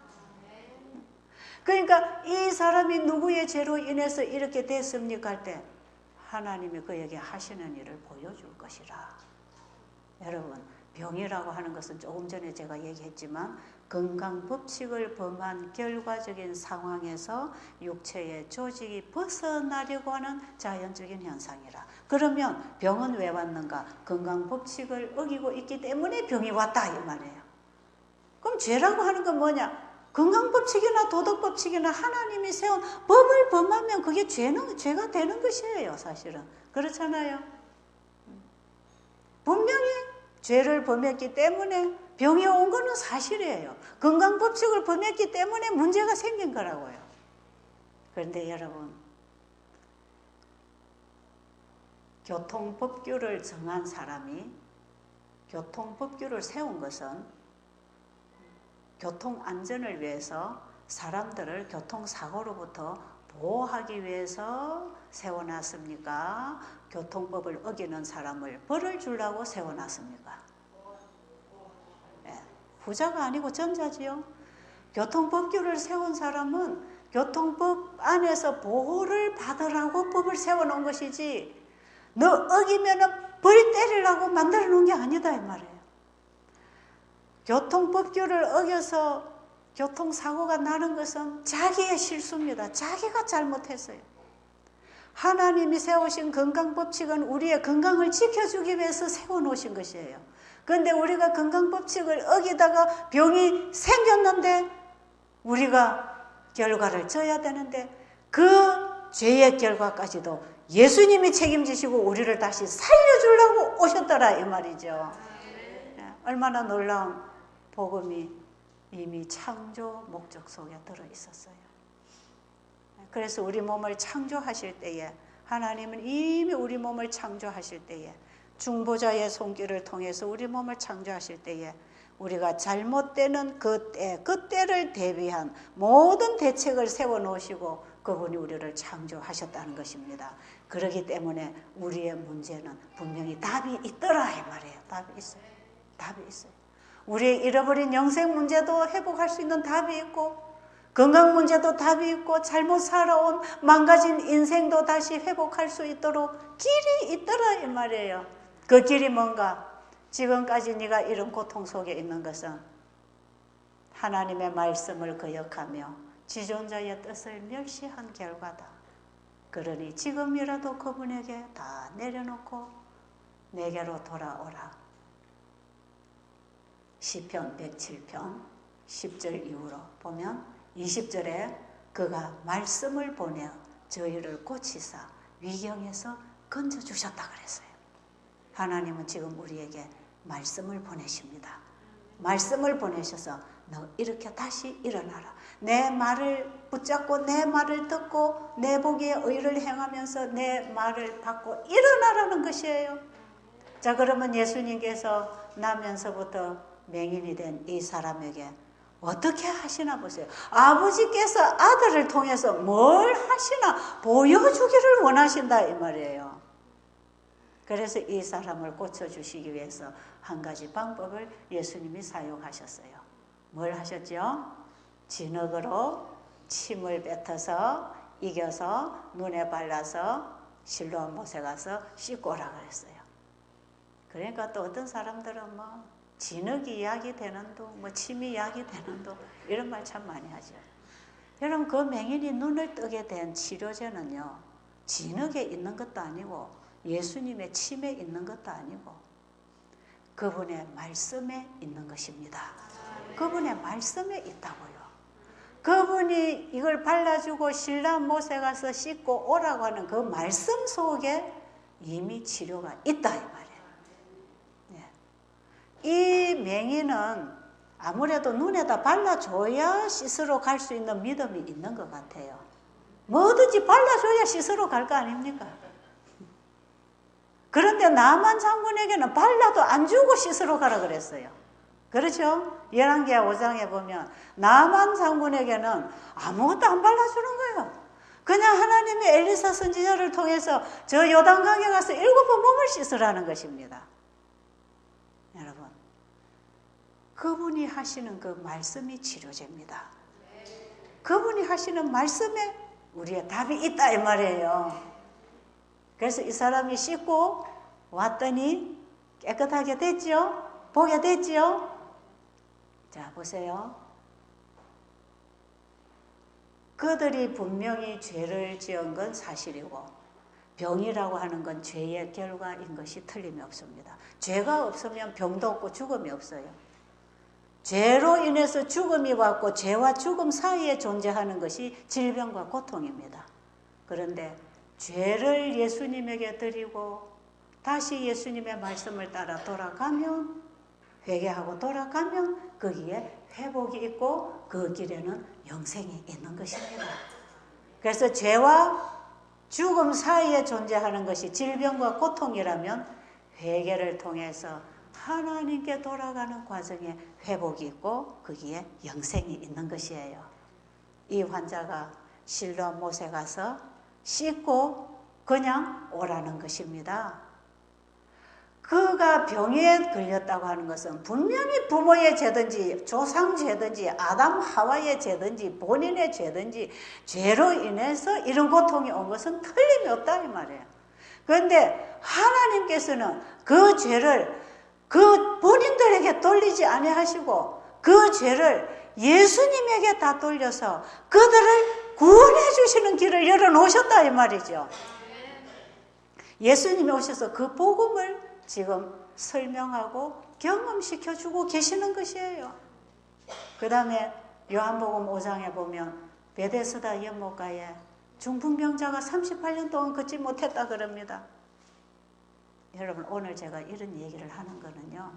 S1: 그러니까 이 사람이 누구의 죄로 인해서 이렇게 됐습니까 할 때 하나님이 그에게 하시는 일을 보여줄 것이라. 여러분, 병이라고 하는 것은 조금 전에 제가 얘기했지만 건강법칙을 범한 결과적인 상황에서 육체의 조직이 벗어나려고 하는 자연적인 현상이라. 그러면 병은 왜 왔는가? 건강법칙을 어기고 있기 때문에 병이 왔다 이 말이에요. 그럼 죄라고 하는 건 뭐냐? 건강법칙이나 도덕법칙이나 하나님이 세운 법을 범하면 그게 죄가 되는 것이에요, 사실은. 그렇잖아요. 분명히 죄를 범했기 때문에 병이 온 거는 사실이에요. 건강법칙을 범했기 때문에 문제가 생긴 거라고요. 그런데 여러분, 교통법규를 정한 사람이 교통법규를 세운 것은 교통안전을 위해서 사람들을 교통사고로부터 보호하기 위해서 세워놨습니까? 교통법을 어기는 사람을 벌을 주려고 세워놨습니까? 네, 후자가 아니고 전자지요. 교통법규를 세운 사람은 교통법 안에서 보호를 받으라고 법을 세워놓은 것이지 너 어기면 벌 때리려고 만들어 놓은 게 아니다 이 말이에요. 교통법규를 어겨서 교통사고가 나는 것은 자기의 실수입니다. 자기가 잘못했어요. 하나님이 세우신 건강법칙은 우리의 건강을 지켜주기 위해서 세워놓으신 것이에요. 그런데 우리가 건강법칙을 어기다가 병이 생겼는데 우리가 결과를 져야 되는데 그 죄의 결과까지도 예수님이 책임지시고 우리를 다시 살려주려고 오셨더라 이 말이죠. 얼마나 놀라운 복음이 이미 창조 목적 속에 들어있었어요. 그래서 우리 몸을 창조하실 때에 하나님은 이미 우리 몸을 창조하실 때에 중보자의 손길을 통해서 우리 몸을 창조하실 때에 우리가 잘못되는 그때를 대비한 모든 대책을 세워놓으시고 그분이 우리를 창조하셨다는 것입니다. 그렇기 때문에 우리의 문제는 분명히 답이 있더라 이 말이에요. 답이 있어요. 답이 있어요. 우리의 잃어버린 영생 문제도 회복할 수 있는 답이 있고 건강 문제도 답이 있고 잘못 살아온 망가진 인생도 다시 회복할 수 있도록 길이 있더라 이 말이에요. 그 길이 뭔가? 지금까지 네가 이런 고통 속에 있는 것은 하나님의 말씀을 거역하며 지존자의 뜻을 멸시한 결과다. 그러니 지금이라도 그분에게 다 내려놓고 내게로 돌아오라. 시편 107편 10절 이후로 보면 20절에 그가 말씀을 보내 저희를 고치사 위경에서 건져주셨다 그랬어요. 하나님은 지금 우리에게 말씀을 보내십니다. 말씀을 보내셔서 너 이렇게 다시 일어나라. 내 말을 붙잡고 내 말을 듣고 내 보기에 의를 행하면서 내 말을 받고 일어나라는 것이에요. 자, 그러면 예수님께서 나면서부터 맹인이 된 이 사람에게 어떻게 하시나 보세요. 아버지께서 아들을 통해서 뭘 하시나 보여주기를 원하신다 이 말이에요. 그래서 이 사람을 고쳐주시기 위해서 한 가지 방법을 예수님이 사용하셨어요. 뭘 하셨죠? 진흙으로 침을 뱉어서 이겨서 눈에 발라서 실로암 못에 가서 씻고 오라 그랬어요. 그러니까 또 어떤 사람들은 뭐 진흙이 약이 되는 도, 뭐 침이 약이 되는 도 이런 말 참 많이 하죠. 여러분 그 맹인이 눈을 뜨게 된 치료제는요. 진흙에 있는 것도 아니고 예수님의 침에 있는 것도 아니고 그분의 말씀에 있는 것입니다. 그분의 말씀에 있다고요. 그분이 이걸 발라주고 실로암 못에 가서 씻고 오라고 하는 그 말씀 속에 이미 치료가 있다 이 말이에요. 이 맹인은 아무래도 눈에다 발라줘야 씻으러 갈 수 있는 믿음이 있는 것 같아요. 뭐든지 발라줘야 씻으러 갈 거 아닙니까? 그런데 나만 장군에게는 발라도 안 주고 씻으러 가라 그랬어요. 그렇죠? 열왕기하 5장에 보면 나만 장군에게는 아무것도 안 발라주는 거예요. 그냥 하나님이 엘리사 선지자를 통해서 저 요단강에 가서 7번 몸을 씻으라는 것입니다. 여러분, 그분이 하시는 그 말씀이 치료제입니다. 그분이 하시는 말씀에 우리의 답이 있다 이 말이에요. 그래서 이 사람이 씻고 왔더니 깨끗하게 됐죠? 보게 됐죠? 자, 보세요. 그들이 분명히 죄를 지은 건 사실이고 병이라고 하는 건 죄의 결과인 것이 틀림이 없습니다. 죄가 없으면 병도 없고 죽음이 없어요. 죄로 인해서 죽음이 왔고 죄와 죽음 사이에 존재하는 것이 질병과 고통입니다. 그런데 죄를 예수님에게 드리고 다시 예수님의 말씀을 따라 돌아가면, 회개하고 돌아가면 거기에 회복이 있고 그 길에는 영생이 있는 것입니다. 그래서 죄와 죽음 사이에 존재하는 것이 질병과 고통이라면 회개를 통해서 하나님께 돌아가는 과정에 회복이 있고 거기에 영생이 있는 것이에요. 이 환자가 실로암 못에 가서 씻고 그냥 오라는 것입니다. 그가 병에 걸렸다고 하는 것은 분명히 부모의 죄든지 조상 죄든지 아담 하와의 죄든지 본인의 죄든지 죄로 인해서 이런 고통이 온 것은 틀림이 없다 이 말이에요. 그런데 하나님께서는 그 죄를 그 본인들에게 돌리지 아니하시고 그 죄를 예수님에게 다 돌려서 그들을 구원해 주시는 길을 열어놓으셨다 이 말이죠. 예수님이 오셔서 그 복음을 지금 설명하고 경험시켜주고 계시는 것이에요. 그 다음에 요한복음 5장에 보면 베데스다 연못가에 중풍병자가 38년 동안 걷지 못했다 그럽니다. 여러분, 오늘 제가 이런 얘기를 하는 거는요,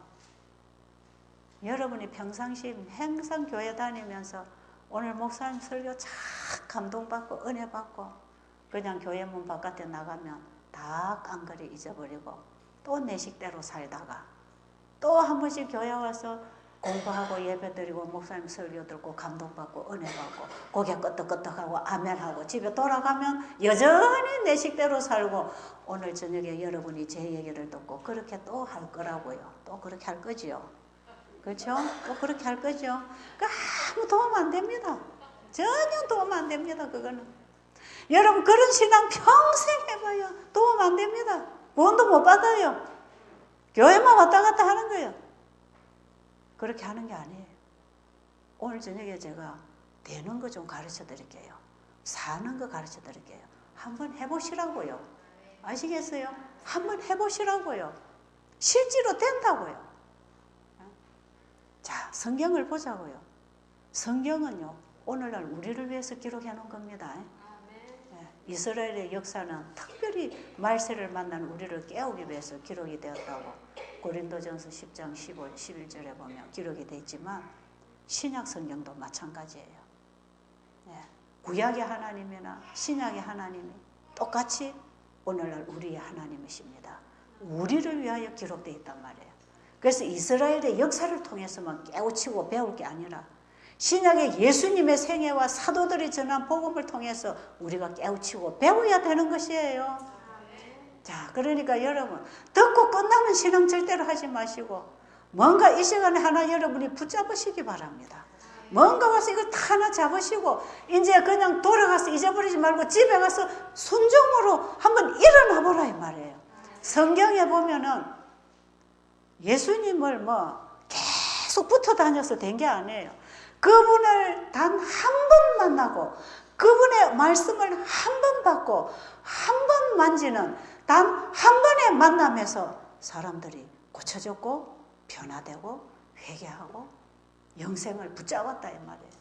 S1: 여러분이 평상시 항상 교회 다니면서 오늘 목사님 설교 참 감동받고 은혜받고 그냥 교회 문 바깥에 나가면 다 깡그리 잊어버리고 또 내 식대로 살다가 또 한 번씩 교회 와서 공부하고 예배드리고 목사님 설교 듣고 감동받고 은혜받고 고개 끄덕끄덕하고 아멘하고 집에 돌아가면 여전히 내 식대로 살고 오늘 저녁에 여러분이 제 얘기를 듣고 그렇게 또 할 거라고요. 또 그렇게 할 거지요. 그렇죠? 또 그렇게 할 거죠. 아무 도움 안 됩니다. 전혀 도움 안 됩니다. 그거는. 여러분 그런 신앙 평생 해봐요. 도움 안 됩니다. 구원도 못 받아요. 교회만 왔다 갔다 하는 거예요. 그렇게 하는 게 아니에요. 오늘 저녁에 제가 되는 거 좀 가르쳐 드릴게요. 사는 거 가르쳐 드릴게요. 한번 해보시라고요. 아시겠어요? 한번 해보시라고요. 실제로 된다고요. 자, 성경을 보자고요. 성경은요, 오늘날 우리를 위해서 기록해 놓은 겁니다. 이스라엘의 역사는 특별히 말세를 만난 우리를 깨우기 위해서 기록이 되었다고 고린도전서 10장 15, 11절에 보면 기록이 되어 있지만 신약 성경도 마찬가지예요. 구약의 하나님이나 신약의 하나님이 똑같이 오늘날 우리의 하나님이십니다. 우리를 위하여 기록되어 있단 말이에요. 그래서 이스라엘의 역사를 통해서만 깨우치고 배울 게 아니라 신약의 예수님의 생애와 사도들이 전한 복음을 통해서 우리가 깨우치고 배워야 되는 것이에요. 자, 그러니까 여러분 듣고 끝나는 신앙 절대로 하지 마시고 뭔가 이 시간에 하나 여러분이 붙잡으시기 바랍니다. 뭔가 와서 이걸 다 하나 잡으시고 이제 그냥 돌아가서 잊어버리지 말고 집에 가서 순종으로 한번 일어나 보라 이 말이에요. 성경에 보면은 예수님을 계속 붙어 다녀서 된 게 아니에요. 그분을 단 한 번 만나고 그분의 말씀을 한 번 받고 한 번 만지는 단 한 번의 만남에서 사람들이 고쳐졌고 변화되고 회개하고 영생을 붙잡았다 이 말이에요.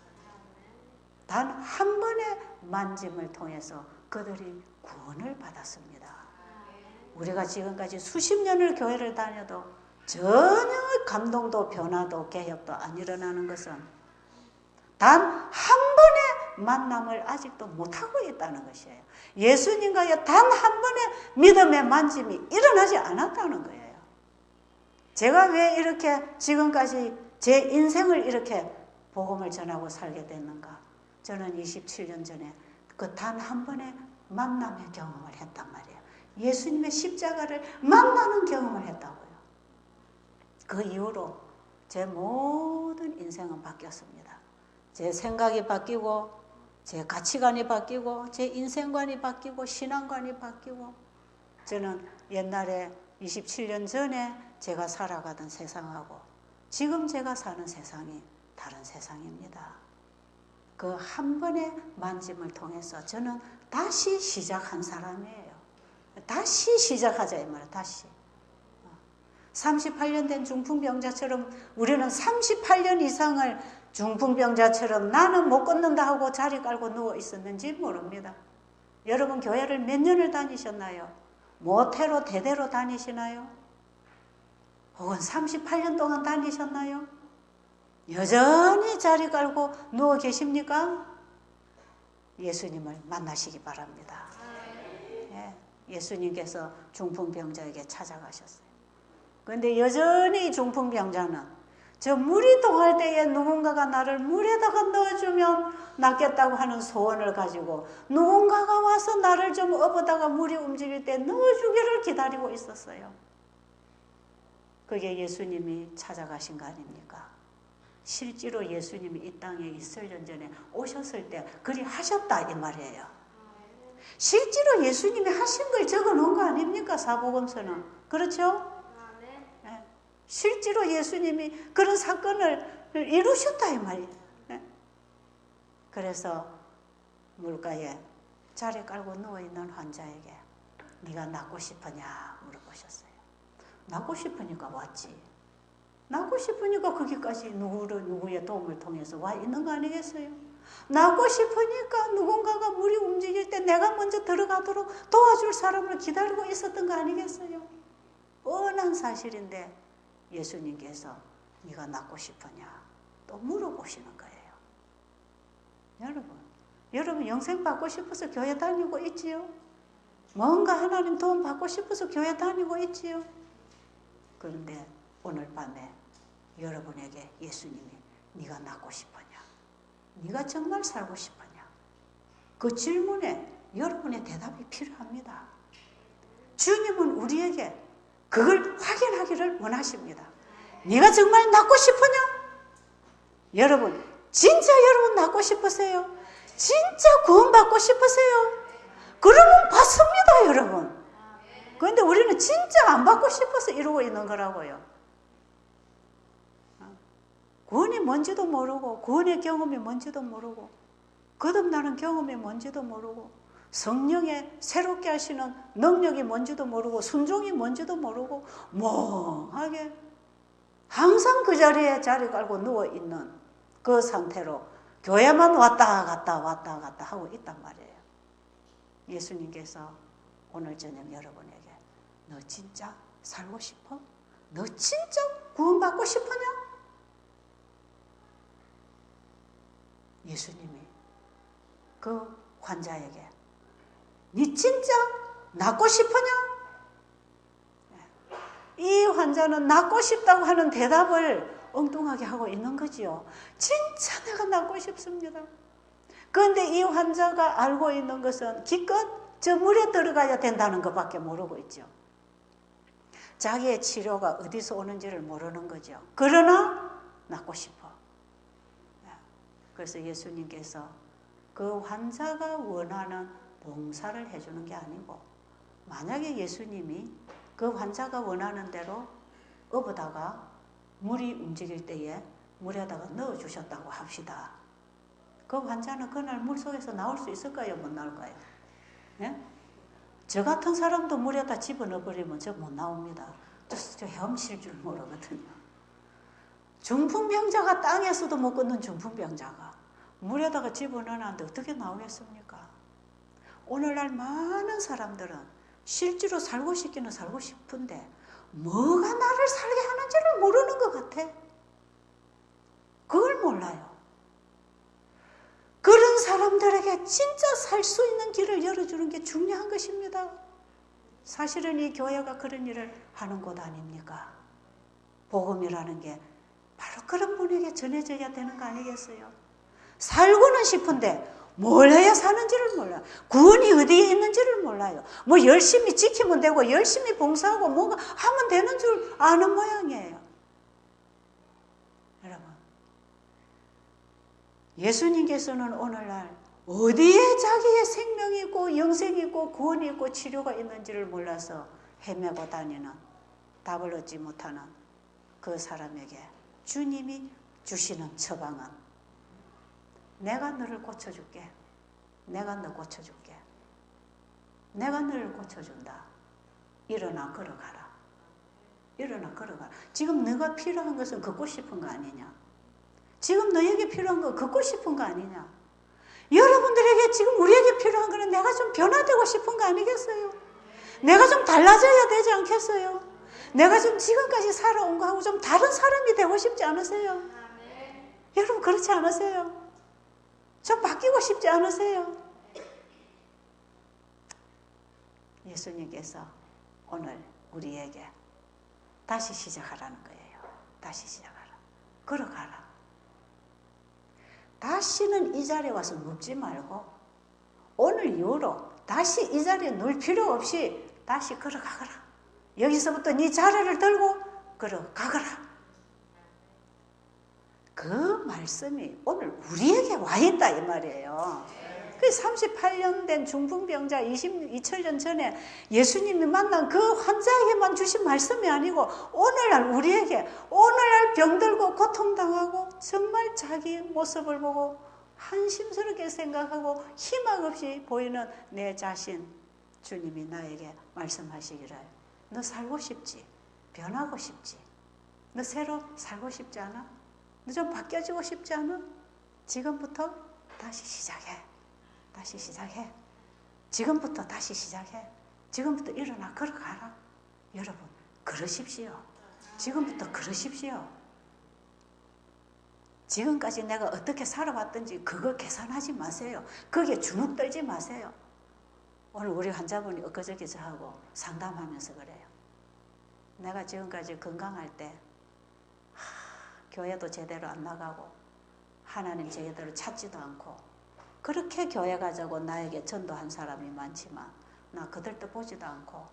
S1: 단 한 번의 만짐을 통해서 그들이 구원을 받았습니다. 우리가 지금까지 수십 년을 교회를 다녀도 전혀 감동도 변화도 개혁도 안 일어나는 것은 단 한 번의 만남을 아직도 못하고 있다는 것이에요. 예수님과의 단 한 번의 믿음의 만짐이 일어나지 않았다는 거예요. 제가 왜 이렇게 지금까지 제 인생을 이렇게 복음을 전하고 살게 됐는가? 저는 27년 전에 그 단 한 번의 만남의 경험을 했단 말이에요. 예수님의 십자가를 만나는 경험을 했다고요. 그 이후로 제 모든 인생은 바뀌었습니다. 제 생각이 바뀌고, 제 가치관이 바뀌고, 제 인생관이 바뀌고, 신앙관이 바뀌고, 저는 옛날에 27년 전에 제가 살아가던 세상하고 지금 제가 사는 세상이 다른 세상입니다. 그 한 번의 만짐을 통해서 저는 다시 시작한 사람이에요. 다시 시작하자 이 말이에요. 다시. 38년 된 중풍병자처럼 우리는 38년 이상을 중풍병자처럼 나는 못 걷는다 하고 자리 깔고 누워 있었는지 모릅니다. 여러분 교회를 몇 년을 다니셨나요? 모태로 대대로 다니시나요? 혹은 38년 동안 다니셨나요? 여전히 자리 깔고 누워 계십니까? 예수님을 만나시기 바랍니다. 예수님께서 중풍병자에게 찾아가셨어요. 그런데 여전히 중풍병자는 저 물이 동할 때에 누군가가 나를 물에다가 넣어주면 낫겠다고 하는 소원을 가지고 누군가가 와서 나를 좀 업어다가 물이 움직일 때 넣어주기를 기다리고 있었어요. 그게 예수님이 찾아가신 거 아닙니까? 실제로 예수님이 이 땅에 2000년 전에 오셨을 때 그리 하셨다 이 말이에요. 실제로 예수님이 하신 걸 적어놓은 거 아닙니까? 사복음서는. 그렇죠? 네. 실제로 예수님이 그런 사건을 이루셨다 이 말이에요. 네. 그래서 물가에 자리 깔고 누워있는 환자에게 네가 낫고 싶으냐 물어보셨어요. 낫고 싶으니까 왔지. 낫고 싶으니까 거기까지 누구의 도움을 통해서 와 있는 거 아니겠어요? 낫고 싶으니까 누군가가 물이 움직일 때 내가 먼저 들어가도록 도와줄 사람을 기다리고 있었던 거 아니겠어요? 뻔한 사실인데 예수님께서 네가 낫고 싶으냐 또 물어보시는 거예요. 여러분 영생 받고 싶어서 교회 다니고 있지요? 뭔가 하나님 도움 받고 싶어서 교회 다니고 있지요? 그런데 오늘 밤에 여러분에게 예수님이 네가 낫고 싶으냐? 네가 정말 살고 싶으냐? 그 질문에 여러분의 대답이 필요합니다. 주님은 우리에게 그걸 확인하기를 원하십니다. 네가 정말 낫고 싶으냐? 여러분 진짜 여러분 낫고 싶으세요? 진짜 구원받고 싶으세요? 그러면 받습니다 여러분. 그런데 우리는 진짜 안 받고 싶어서 이러고 있는 거라고요. 구원이 뭔지도 모르고 구원의 경험이 뭔지도 모르고 거듭나는 경험이 뭔지도 모르고 성령의 새롭게 하시는 능력이 뭔지도 모르고 순종이 뭔지도 모르고 멍하게 항상 그 자리에 자리 깔고 누워있는 그 상태로 교회만 왔다 갔다 하고 있단 말이에요. 예수님께서 오늘 저녁 여러분에게 너 진짜 살고 싶어? 너 진짜 구원받고 싶으냐? 예수님이 그 환자에게 네 진짜 낫고 싶으냐? 이 환자는 낫고 싶다고 하는 대답을 엉뚱하게 하고 있는 거지요. 진짜 내가 낫고 싶습니다. 그런데 이 환자가 알고 있는 것은 기껏 저 물에 들어가야 된다는 것밖에 모르고 있죠. 자기의 치료가 어디서 오는지를 모르는 거죠. 그러나 낫고 싶어. 그래서 예수님께서 그 환자가 원하는 봉사를 해주는 게 아니고 만약에 예수님이 그 환자가 원하는 대로 업어다가 물이 움직일 때에 물에다가 넣어주셨다고 합시다. 그 환자는 그날 물속에서 나올 수 있을까요? 못 나올까요? 네? 저 같은 사람도 물에다 집어넣어버리면 저 못 나옵니다. 저 헤엄칠 줄 모르거든요. 중풍병자가 땅에서도 못 걷는 중풍병자가 물에다가 집어넣었는데 어떻게 나오겠습니까? 오늘날 많은 사람들은 실제로 살고 싶기는 살고 싶은데 뭐가 나를 살게 하는지를 모르는 것 같아. 그걸 몰라요. 그런 사람 사람들에게 진짜 살 수 있는 길을 열어주는 게 중요한 것입니다. 사실은 이 교회가 그런 일을 하는 곳 아닙니까? 복음이라는 게 바로 그런 분에게 전해져야 되는 거 아니겠어요? 살고는 싶은데 뭘 해야 사는지를 몰라요. 구원이 어디에 있는지를 몰라요. 뭐 열심히 지키면 되고 열심히 봉사하고 뭔가 하면 되는 줄 아는 모양이에요. 여러분, 예수님께서는 오늘날 어디에 자기의 생명이 있고 영생이 있고 구원이 있고 치료가 있는지를 몰라서 헤매고 다니는, 답을 얻지 못하는 그 사람에게 주님이 주시는 처방은 내가 너를 고쳐줄게. 내가 너 고쳐줄게. 내가 너를 고쳐준다. 일어나 걸어가라. 일어나 걸어가라. 지금 너가 필요한 것은 걷고 싶은 거 아니냐? 지금 너에게 필요한 거 걷고 싶은 거 아니냐? 여러분들에게 지금 우리에게 필요한 거는 내가 좀 변화되고 싶은 거 아니겠어요? 내가 좀 달라져야 되지 않겠어요? 내가 좀 지금까지 살아온 거하고 좀 다른 사람이 되고 싶지 않으세요? 여러분 그렇지 않으세요? 좀 바뀌고 싶지 않으세요? 예수님께서 오늘 우리에게 다시 시작하라는 거예요. 다시 시작하라. 걸어가라. 다시는 이 자리에 와서 눕지 말고 오늘 이후로 다시 이 자리에 누울 필요 없이 다시 걸어가거라. 여기서부터 네 자리를 들고 걸어가거라. 그 말씀이 오늘 우리에게 와 있다 이 말이에요. 그 38년 된 중풍병자 2000년 전에 예수님이 만난 그 환자에게만 주신 말씀이 아니고 오늘날 우리에게 오늘날 병들고 고통당하고 정말 자기 모습을 보고 한심스럽게 생각하고 희망 없이 보이는 내 자신, 주님이 나에게 말씀하시기를 너 살고 싶지? 변하고 싶지? 너 새로 살고 싶지 않아? 너 좀 바뀌어지고 싶지 않아? 지금부터 다시 시작해. 다시 시작해. 지금부터 다시 시작해. 지금부터 일어나 걸어가라. 여러분 그러십시오. 지금부터 그러십시오. 지금까지 내가 어떻게 살아왔든지 그거 계산하지 마세요. 거기에 주눅 들지 마세요. 오늘 우리 환자분이 엊그저께 저하고 상담하면서 그래요. 내가 지금까지 건강할 때 교회도 제대로 안 나가고 하나님 제대로 찾지도 않고 그렇게 교회 가자고 나에게 전도한 사람이 많지만 나 그들도 보지도 않고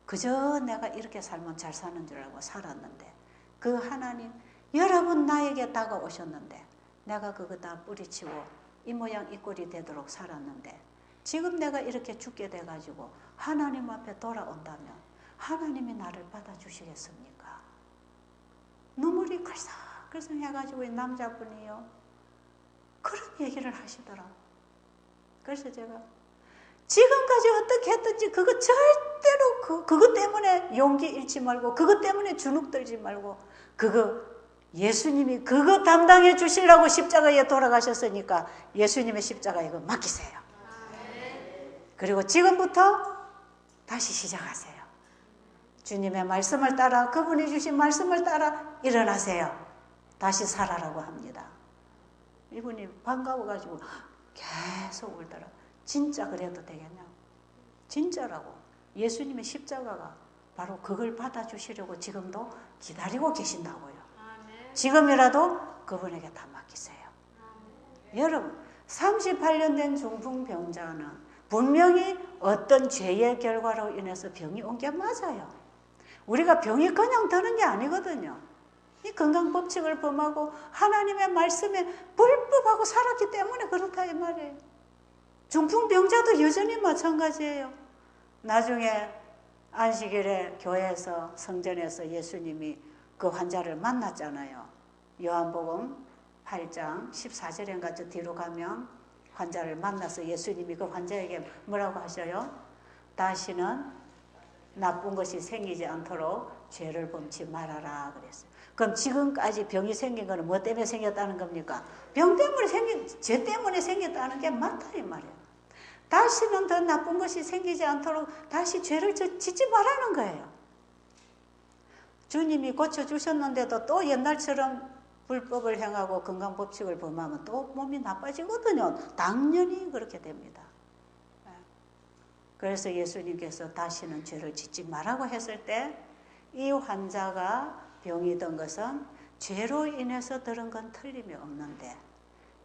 S1: 그저 내가 이렇게 살면 잘 사는 줄 알고 살았는데 그 하나님 여러분 나에게 다가오셨는데 내가 그거 다 뿌리치고 이 모양 이 꼴이 되도록 살았는데 지금 내가 이렇게 죽게 돼가지고 하나님 앞에 돌아온다면 하나님이 나를 받아주시겠습니까? 눈물이 글썽글썽 해가지고 이 남자분이요 그런 얘기를 하시더라. 그래서 제가 지금까지 어떻게 했든지 그거 절대로 그것 때문에 용기 잃지 말고 그것 때문에 주눅 들지 말고 그거 예수님이 그거 담당해 주시려고 십자가에 돌아가셨으니까 예수님의 십자가에 그거 맡기세요. 그리고 지금부터 다시 시작하세요. 주님의 말씀을 따라 그분이 주신 말씀을 따라 일어나세요. 다시 살아라고 합니다. 이분이 반가워가지고 계속 울더라. 진짜 그래도 되겠냐고. 진짜라고. 예수님의 십자가가 바로 그걸 받아주시려고 지금도 기다리고 계신다고요. 지금이라도 그분에게 다 맡기세요. 여러분 38년 된 중풍병자는 분명히 어떤 죄의 결과로 인해서 병이 온 게 맞아요. 우리가 병이 그냥 드는 게 아니거든요. 이 건강법칙을 범하고 하나님의 말씀에 불법하고 살았기 때문에 그렇다 이 말이에요. 중풍병자도 여전히 마찬가지예요. 나중에 안식일에 교회에서 성전에서 예수님이 그 환자를 만났잖아요. 요한복음 8장 14절인가 저 뒤로 가면 환자를 만나서 예수님이 그 환자에게 뭐라고 하셔요? 다시는 나쁜 것이 생기지 않도록 죄를 범치 말아라 그랬어요. 그럼 지금까지 병이 생긴 거는 뭐 때문에 생겼다는 겁니까? 병 때문에 죄 때문에 생겼다는 게 맞다 이 말이에요. 다시는 더 나쁜 것이 생기지 않도록 다시 죄를 짓지 말라는 거예요. 주님이 고쳐주셨는데도 또 옛날처럼 불법을 행하고 건강법칙을 범하면 또 몸이 나빠지거든요. 당연히 그렇게 됩니다. 그래서 예수님께서 다시는 죄를 짓지 말라고 했을 때 이 환자가 병이 든 것은 죄로 인해서 들은 건 틀림이 없는데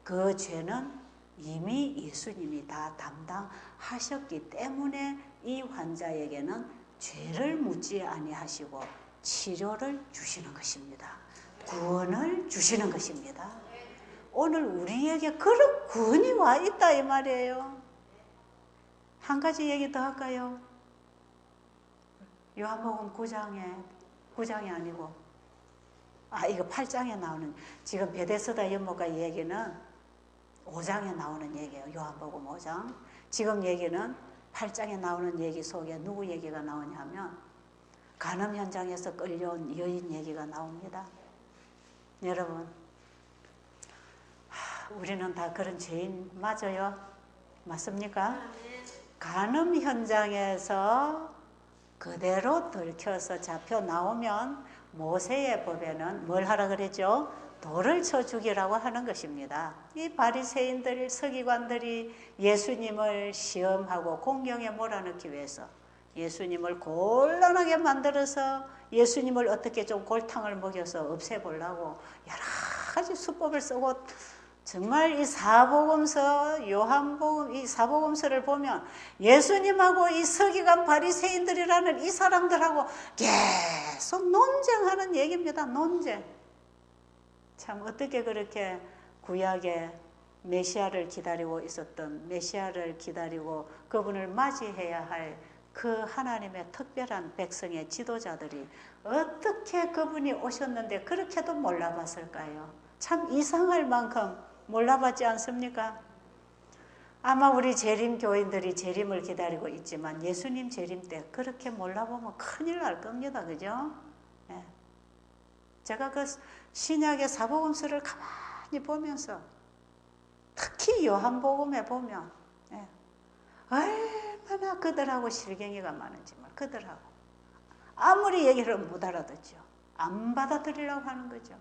S1: 그 죄는 이미 예수님이 다 담당하셨기 때문에 이 환자에게는 죄를 묻지 아니하시고 치료를 주시는 것입니다. 구원을 주시는 것입니다. 오늘 우리에게 그런 구원이 와 있다 이 말이에요. 한 가지 얘기 더 할까요? 요한복음 9장이 아니고 이거 8장에 나오는 지금 베데스다 연못가 얘기는 5장에 나오는 얘기예요. 요한복음 5장. 지금 얘기는 8장에 나오는 얘기 속에 누구 얘기가 나오냐 하면 간음 현장에서 끌려온 여인 얘기가 나옵니다. 여러분, 우리는 다 그런 죄인 맞아요? 맞습니까? 간음 현장에서 그대로 들켜서 잡혀 나오면 모세의 법에는 뭘 하라 그랬죠? 돌을 쳐 죽이라고 하는 것입니다. 이 바리새인들, 서기관들이 예수님을 시험하고 공경에 몰아넣기 위해서 예수님을 곤란하게 만들어서 예수님을 어떻게 좀 골탕을 먹여서 없애보려고 여러 가지 수법을 쓰고 정말 이 사복음서, 요한복음, 이 사복음서를 보면 예수님하고 이 서기관 바리새인들이라는 이 사람들하고 계속 논쟁하는 얘기입니다. 논쟁. 참 어떻게 그렇게 구약에 메시아를 기다리고 있었던 메시아를 기다리고 그분을 맞이해야 할 그 하나님의 특별한 백성의 지도자들이 어떻게 그분이 오셨는데 그렇게도 몰라봤을까요? 참 이상할 만큼 몰라봤지 않습니까? 아마 우리 재림교인들이 재림을 기다리고 있지만 예수님 재림 때 그렇게 몰라보면 큰일 날 겁니다. 그죠? 네. 제가 그 신약의 사복음서를 가만히 보면서 특히 요한복음에 보면 얼마나 그들하고 실갱이가 많은지만 그들하고 아무리 얘기를 못 알아듣죠. 안 받아들이려고 하는 거죠.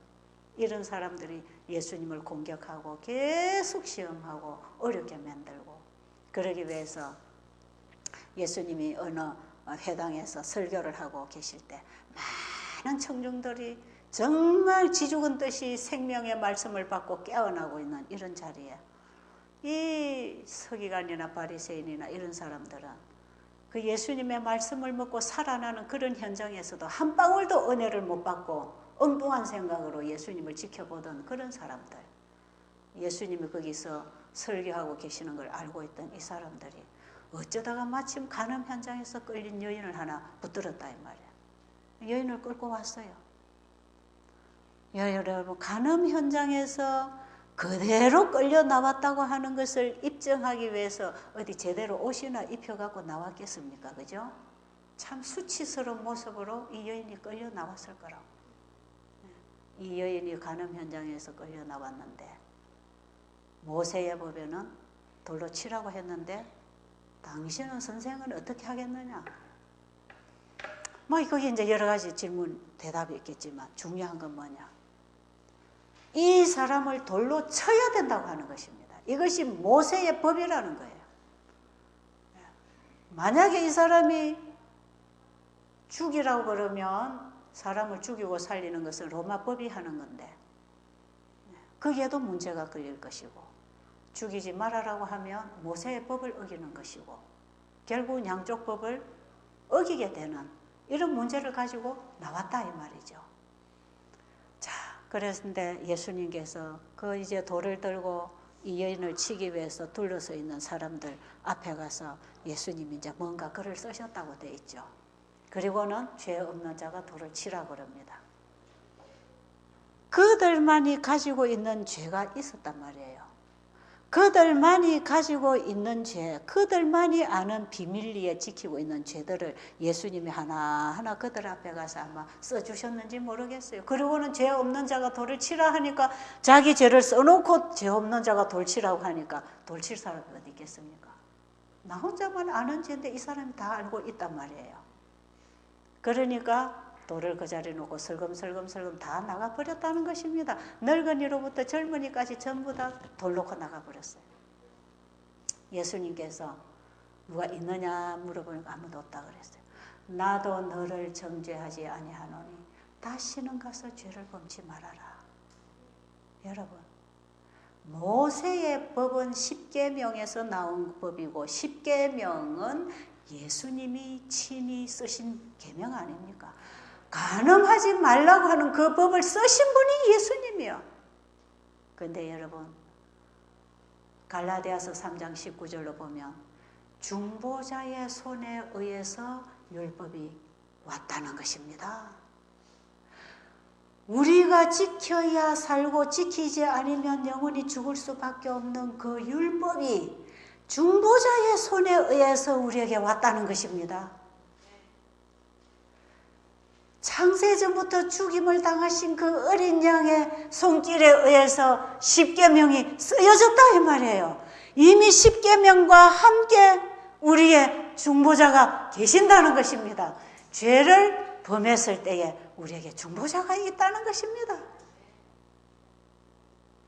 S1: 이런 사람들이 예수님을 공격하고 계속 시험하고 어렵게 만들고 그러기 위해서 예수님이 어느 회당에서 설교를 하고 계실 때 많은 청중들이 정말 지죽은 듯이 생명의 말씀을 받고 깨어나고 있는 이런 자리에 이 서기관이나 바리새인이나 이런 사람들은 그 예수님의 말씀을 먹고 살아나는 그런 현장에서도 한 방울도 은혜를 못 받고 엉뚱한 생각으로 예수님을 지켜보던 그런 사람들, 예수님이 거기서 설교하고 계시는 걸 알고 있던 이 사람들이 어쩌다가 마침 간음 현장에서 끌린 여인을 하나 붙들었다 이 말이에요. 여인을 끌고 왔어요. 여러분, 간음 현장에서 그대로 끌려 나왔다고 하는 것을 입증하기 위해서 어디 제대로 옷이나 입혀갖고 나왔겠습니까? 그죠? 참 수치스러운 모습으로 이 여인이 끌려 나왔을 거라고. 이 여인이 간음 현장에서 끌려 나왔는데 모세의 법에는 돌로 치라고 했는데 당신은 선생은 어떻게 하겠느냐? 거기 이제 여러 가지 질문 대답이 있겠지만 중요한 건 뭐냐? 이 사람을 돌로 쳐야 된다고 하는 것입니다. 이것이 모세의 법이라는 거예요. 만약에 이 사람이 죽이라고 그러면 사람을 죽이고 살리는 것은 로마 법이 하는 건데 거기에도 문제가 걸릴 것이고 죽이지 말아라고 하면 모세의 법을 어기는 것이고 결국 양쪽 법을 어기게 되는 이런 문제를 가지고 나왔다 이 말이죠. 자, 그랬는데 예수님께서 그 이제 돌을 들고 이 여인을 치기 위해서 둘러서 있는 사람들 앞에 가서 예수님이 이제 뭔가 글을 쓰셨다고 돼 있죠. 그리고는 죄 없는 자가 돌을 치라 그럽니다. 그들만이 가지고 있는 죄가 있었단 말이에요. 그들만이 가지고 있는 죄, 그들만이 아는 비밀리에 지키고 있는 죄들을 예수님이 하나하나 그들 앞에 가서 아마 써주셨는지 모르겠어요. 그리고는 죄 없는 자가 돌을 치라 하니까 자기 죄를 써놓고 죄 없는 자가 돌 치라고 하니까 돌 칠 사람이 어디 있겠습니까? 나 혼자만 아는 죄인데 이 사람이 다 알고 있단 말이에요. 그러니까 돌을 그 자리에 놓고 슬금슬금 다 나가버렸다는 것입니다. 늙은이로부터 젊은이까지 전부 다 돌 놓고 나가버렸어요. 예수님께서 누가 있느냐 물어보니까 아무도 없다 그랬어요. 나도 너를 정죄하지 아니하노니 다시는 가서 죄를 범치 말아라. 여러분, 모세의 법은 십계명에서 나온 법이고 십계명은 예수님이 친히 쓰신 계명 아닙니까? 간음하지 말라고 하는 그 법을 쓰신 분이 예수님이요. 그런데 여러분, 갈라디아서 3장 19절로 보면 중보자의 손에 의해서 율법이 왔다는 것입니다. 우리가 지켜야 살고 지키지 않으면 영원히 죽을 수밖에 없는 그 율법이 중보자의 손에 의해서 우리에게 왔다는 것입니다. 창세전부터 죽임을 당하신 그 어린 양의 손길에 의해서 십계명이 쓰여졌다 이 말이에요. 이미 십계명과 함께 우리의 중보자가 계신다는 것입니다. 죄를 범했을 때에 우리에게 중보자가 있다는 것입니다.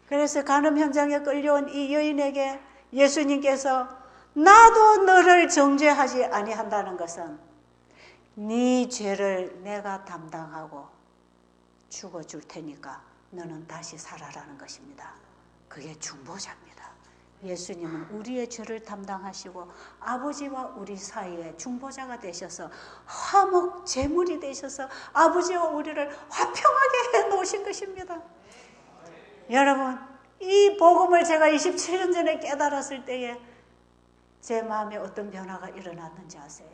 S1: 그래서 간음 현장에 끌려온 이 여인에게 예수님께서 나도 너를 정죄하지 아니한다는 것은 네 죄를 내가 담당하고 죽어줄 테니까 너는 다시 살아라는 것입니다. 그게 중보자입니다. 예수님은 우리의 죄를 담당하시고 아버지와 우리 사이에 중보자가 되셔서 화목 제물이 되셔서 아버지와 우리를 화평하게 해놓으신 것입니다. 여러분, 이 복음을 제가 27년 전에 깨달았을 때에 제 마음에 어떤 변화가 일어났는지 아세요?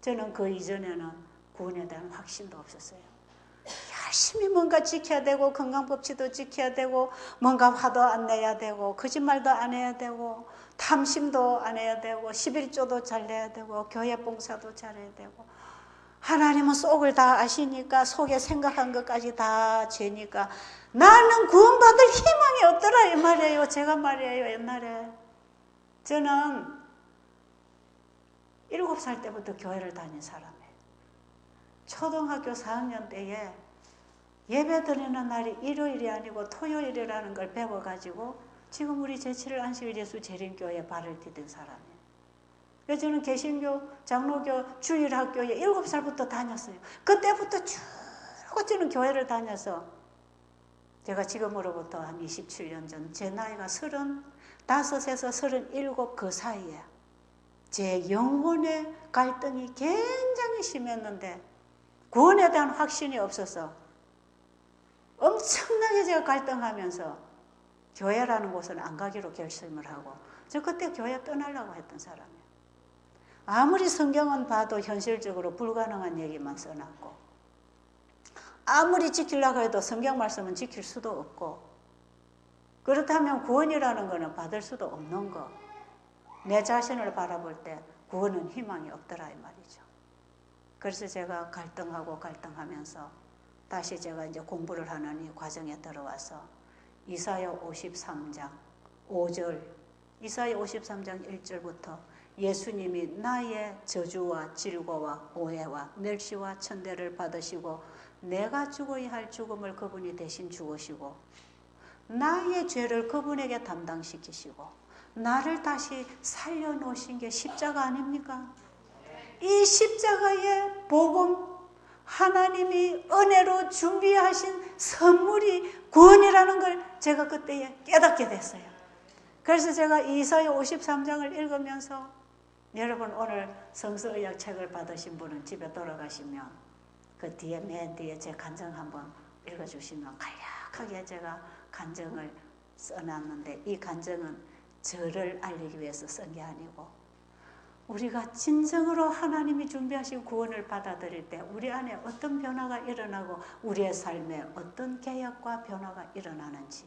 S1: 저는 그 이전에는 구원에 대한 확신도 없었어요. 열심히 뭔가 지켜야 되고 건강법칙도 지켜야 되고 뭔가 화도 안 내야 되고 거짓말도 안 해야 되고 탐심도 안 해야 되고 11조도 잘 내야 되고 교회 봉사도 잘해야 되고 하나님은 속을 다 아시니까 속에 생각한 것까지 다 죄니까 나는 구원받을 희망이 없더라 이 말이에요. 제가 말이에요. 옛날에 저는 7살 때부터 교회를 다닌 사람이에요. 초등학교 4학년 때에 예배 드리는 날이 일요일이 아니고 토요일이라는 걸 배워가지고 지금 우리 제7일 안식일 예수 재림교회에 발을 디딘 사람이에요. 그래서 저는 개신교, 장로교, 주일학교에 7살부터 다녔어요. 그때부터 쭉 저는 교회를 다녀서 제가 지금으로부터 한 27년 전 제 나이가 35에서 37 그 사이에 제 영혼의 갈등이 굉장히 심했는데 구원에 대한 확신이 없어서 엄청나게 제가 갈등하면서 교회라는 곳은 안 가기로 결심을 하고 저 그때 교회 떠나려고 했던 사람이에요. 아무리 성경은 봐도 현실적으로 불가능한 얘기만 써놨고 아무리 지키려고 해도 성경 말씀은 지킬 수도 없고 그렇다면 구원이라는 거는 받을 수도 없는 거. 내 자신을 바라볼 때 구원은 희망이 없더라 이 말이죠. 그래서 제가 갈등하면서 다시 제가 이제 공부를 하는 이 과정에 들어와서 이사야 53장 5절 이사야 53장 1절부터 예수님이 나의 저주와 질고와 오해와 멸시와 천대를 받으시고 내가 죽어야 할 죽음을 그분이 대신 죽으시고 나의 죄를 그분에게 담당시키시고 나를 다시 살려놓으신 게 십자가 아닙니까? 이 십자가의 복음 하나님이 은혜로 준비하신 선물이 구원이라는 걸 제가 그때에 깨닫게 됐어요. 그래서 제가 이사야 53장을 읽으면서 여러분 오늘 성서의학 책을 받으신 분은 집에 돌아가시면 그 뒤에 맨 뒤에 제 간증 한번 읽어주시면 간략하게 제가 간증을 써놨는데 이 간증은 저를 알리기 위해서 쓴 게 아니고 우리가 진정으로 하나님이 준비하신 구원을 받아들일 때 우리 안에 어떤 변화가 일어나고 우리의 삶에 어떤 개혁과 변화가 일어나는지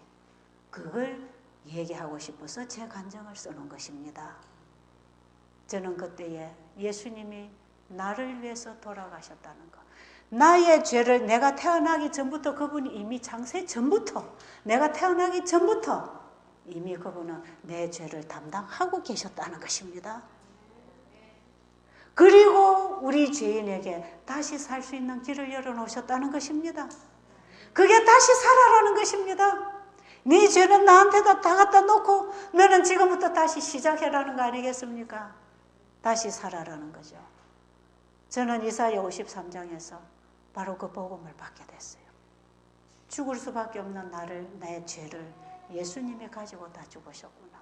S1: 그걸 얘기하고 싶어서 제 간증을 써놓은 것입니다. 저는 그때에 예수님이 나를 위해서 돌아가셨다는 것 나의 죄를 내가 태어나기 전부터 그분이 이미 창세 전부터 내가 태어나기 전부터 이미 그분은 내 죄를 담당하고 계셨다는 것입니다. 그리고 우리 죄인에게 다시 살 수 있는 길을 열어놓으셨다는 것입니다. 그게 다시 살아라는 것입니다. 네 죄는 나한테다 다 갖다 놓고 너는 지금부터 다시 시작해라는 거 아니겠습니까? 다시 살아라는 거죠. 저는 이사야 53장에서 바로 그 복음을 받게 됐어요. 죽을 수밖에 없는 나를, 내 죄를 예수님이 가지고 다 죽으셨구나.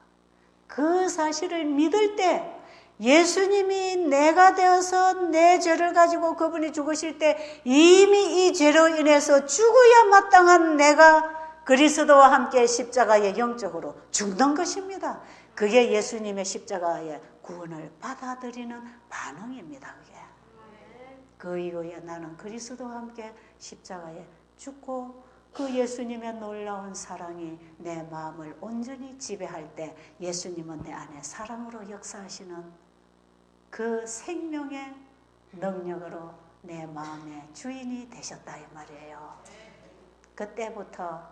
S1: 그 사실을 믿을 때 예수님이 내가 되어서 내 죄를 가지고 그분이 죽으실 때 이미 이 죄로 인해서 죽어야 마땅한 내가 그리스도와 함께 십자가에 영적으로 죽는 것입니다. 그게 예수님의 십자가의 구원을 받아들이는 반응입니다. 그게. 그 이후에 나는 그리스도와 함께 십자가에 죽고 그 예수님의 놀라운 사랑이 내 마음을 온전히 지배할 때 예수님은 내 안에 사랑으로 역사하시는 그 생명의 능력으로 내 마음의 주인이 되셨다 이 말이에요. 그때부터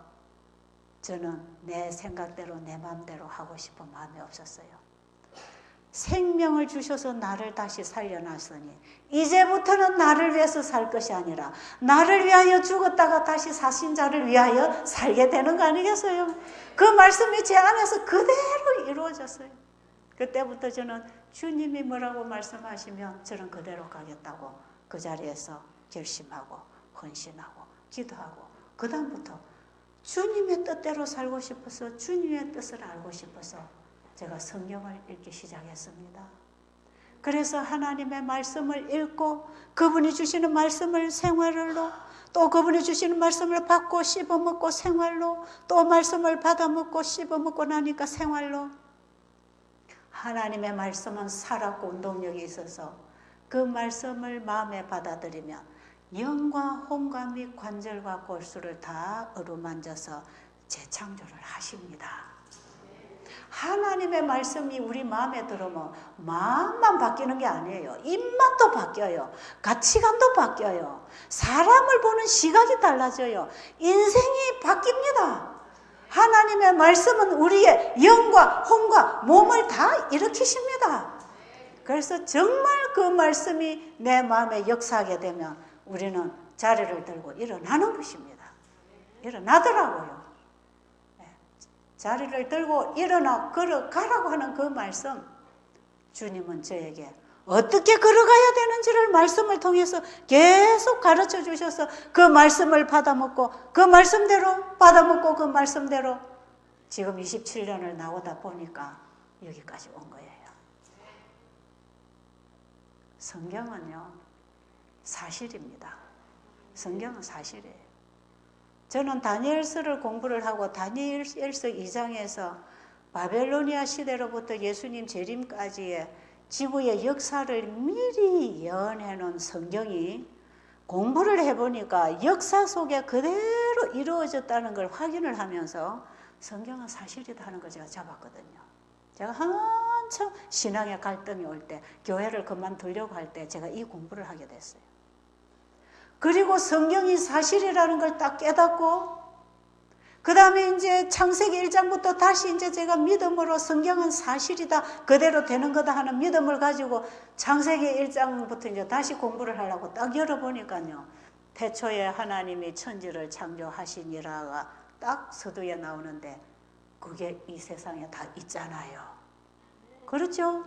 S1: 저는 내 생각대로 내 마음대로 하고 싶은 마음이 없었어요. 생명을 주셔서 나를 다시 살려놨으니 이제부터는 나를 위해서 살 것이 아니라 나를 위하여 죽었다가 다시 사신 자를 위하여 살게 되는 거 아니겠어요? 그 말씀이 제 안에서 그대로 이루어졌어요. 그때부터 저는 주님이 뭐라고 말씀하시면 저는 그대로 가겠다고 그 자리에서 결심하고 헌신하고 기도하고 그 다음부터 주님의 뜻대로 살고 싶어서 주님의 뜻을 알고 싶어서 제가 성경을 읽기 시작했습니다. 그래서 하나님의 말씀을 읽고 그분이 주시는 말씀을 생활로 또 그분이 주시는 말씀을 받고 씹어먹고 생활로 또 말씀을 받아먹고 씹어먹고 나니까 생활로 하나님의 말씀은 살았고 운동력이 있어서 그 말씀을 마음에 받아들이며 영과 혼과 및 관절과 골수를 다 어루만져서 재창조를 하십니다. 하나님의 말씀이 우리 마음에 들어오면 마음만 바뀌는 게 아니에요. 입맛도 바뀌어요. 가치관도 바뀌어요. 사람을 보는 시각이 달라져요. 인생이 바뀝니다. 하나님의 말씀은 우리의 영과 혼과 몸을 다 일으키십니다. 그래서 정말 그 말씀이 내 마음에 역사하게 되면 우리는 자리를 들고 일어나는 것입니다. 일어나더라고요. 자리를 들고 일어나 걸어가라고 하는 그 말씀, 주님은 저에게 어떻게 걸어가야 되는지를 말씀을 통해서 계속 가르쳐 주셔서 그 말씀을 받아먹고 그 말씀대로 받아먹고 그 말씀대로 지금 27년을 나오다 보니까 여기까지 온 거예요. 성경은요 사실입니다. 성경은 사실이에요. 저는 다니엘서를 공부를 하고 다니엘서 2장에서 바벨로니아 시대로부터 예수님 재림까지의 지구의 역사를 미리 예언해놓은 성경이 공부를 해보니까 역사 속에 그대로 이루어졌다는 걸 확인을 하면서 성경은 사실이다 하는 걸 제가 잡았거든요. 제가 한참 신앙의 갈등이 올 때, 교회를 그만두려고 할 때 제가 이 공부를 하게 됐어요. 그리고 성경이 사실이라는 걸 딱 깨닫고 그 다음에 이제 창세기 1장부터 다시 이제 제가 믿음으로 성경은 사실이다, 그대로 되는 거다 하는 믿음을 가지고 창세기 1장부터 이제 다시 공부를 하려고 딱 열어보니까요. 태초에 하나님이 천지를 창조하시니라가 딱 서두에 나오는데 그게 이 세상에 다 있잖아요. 그렇죠?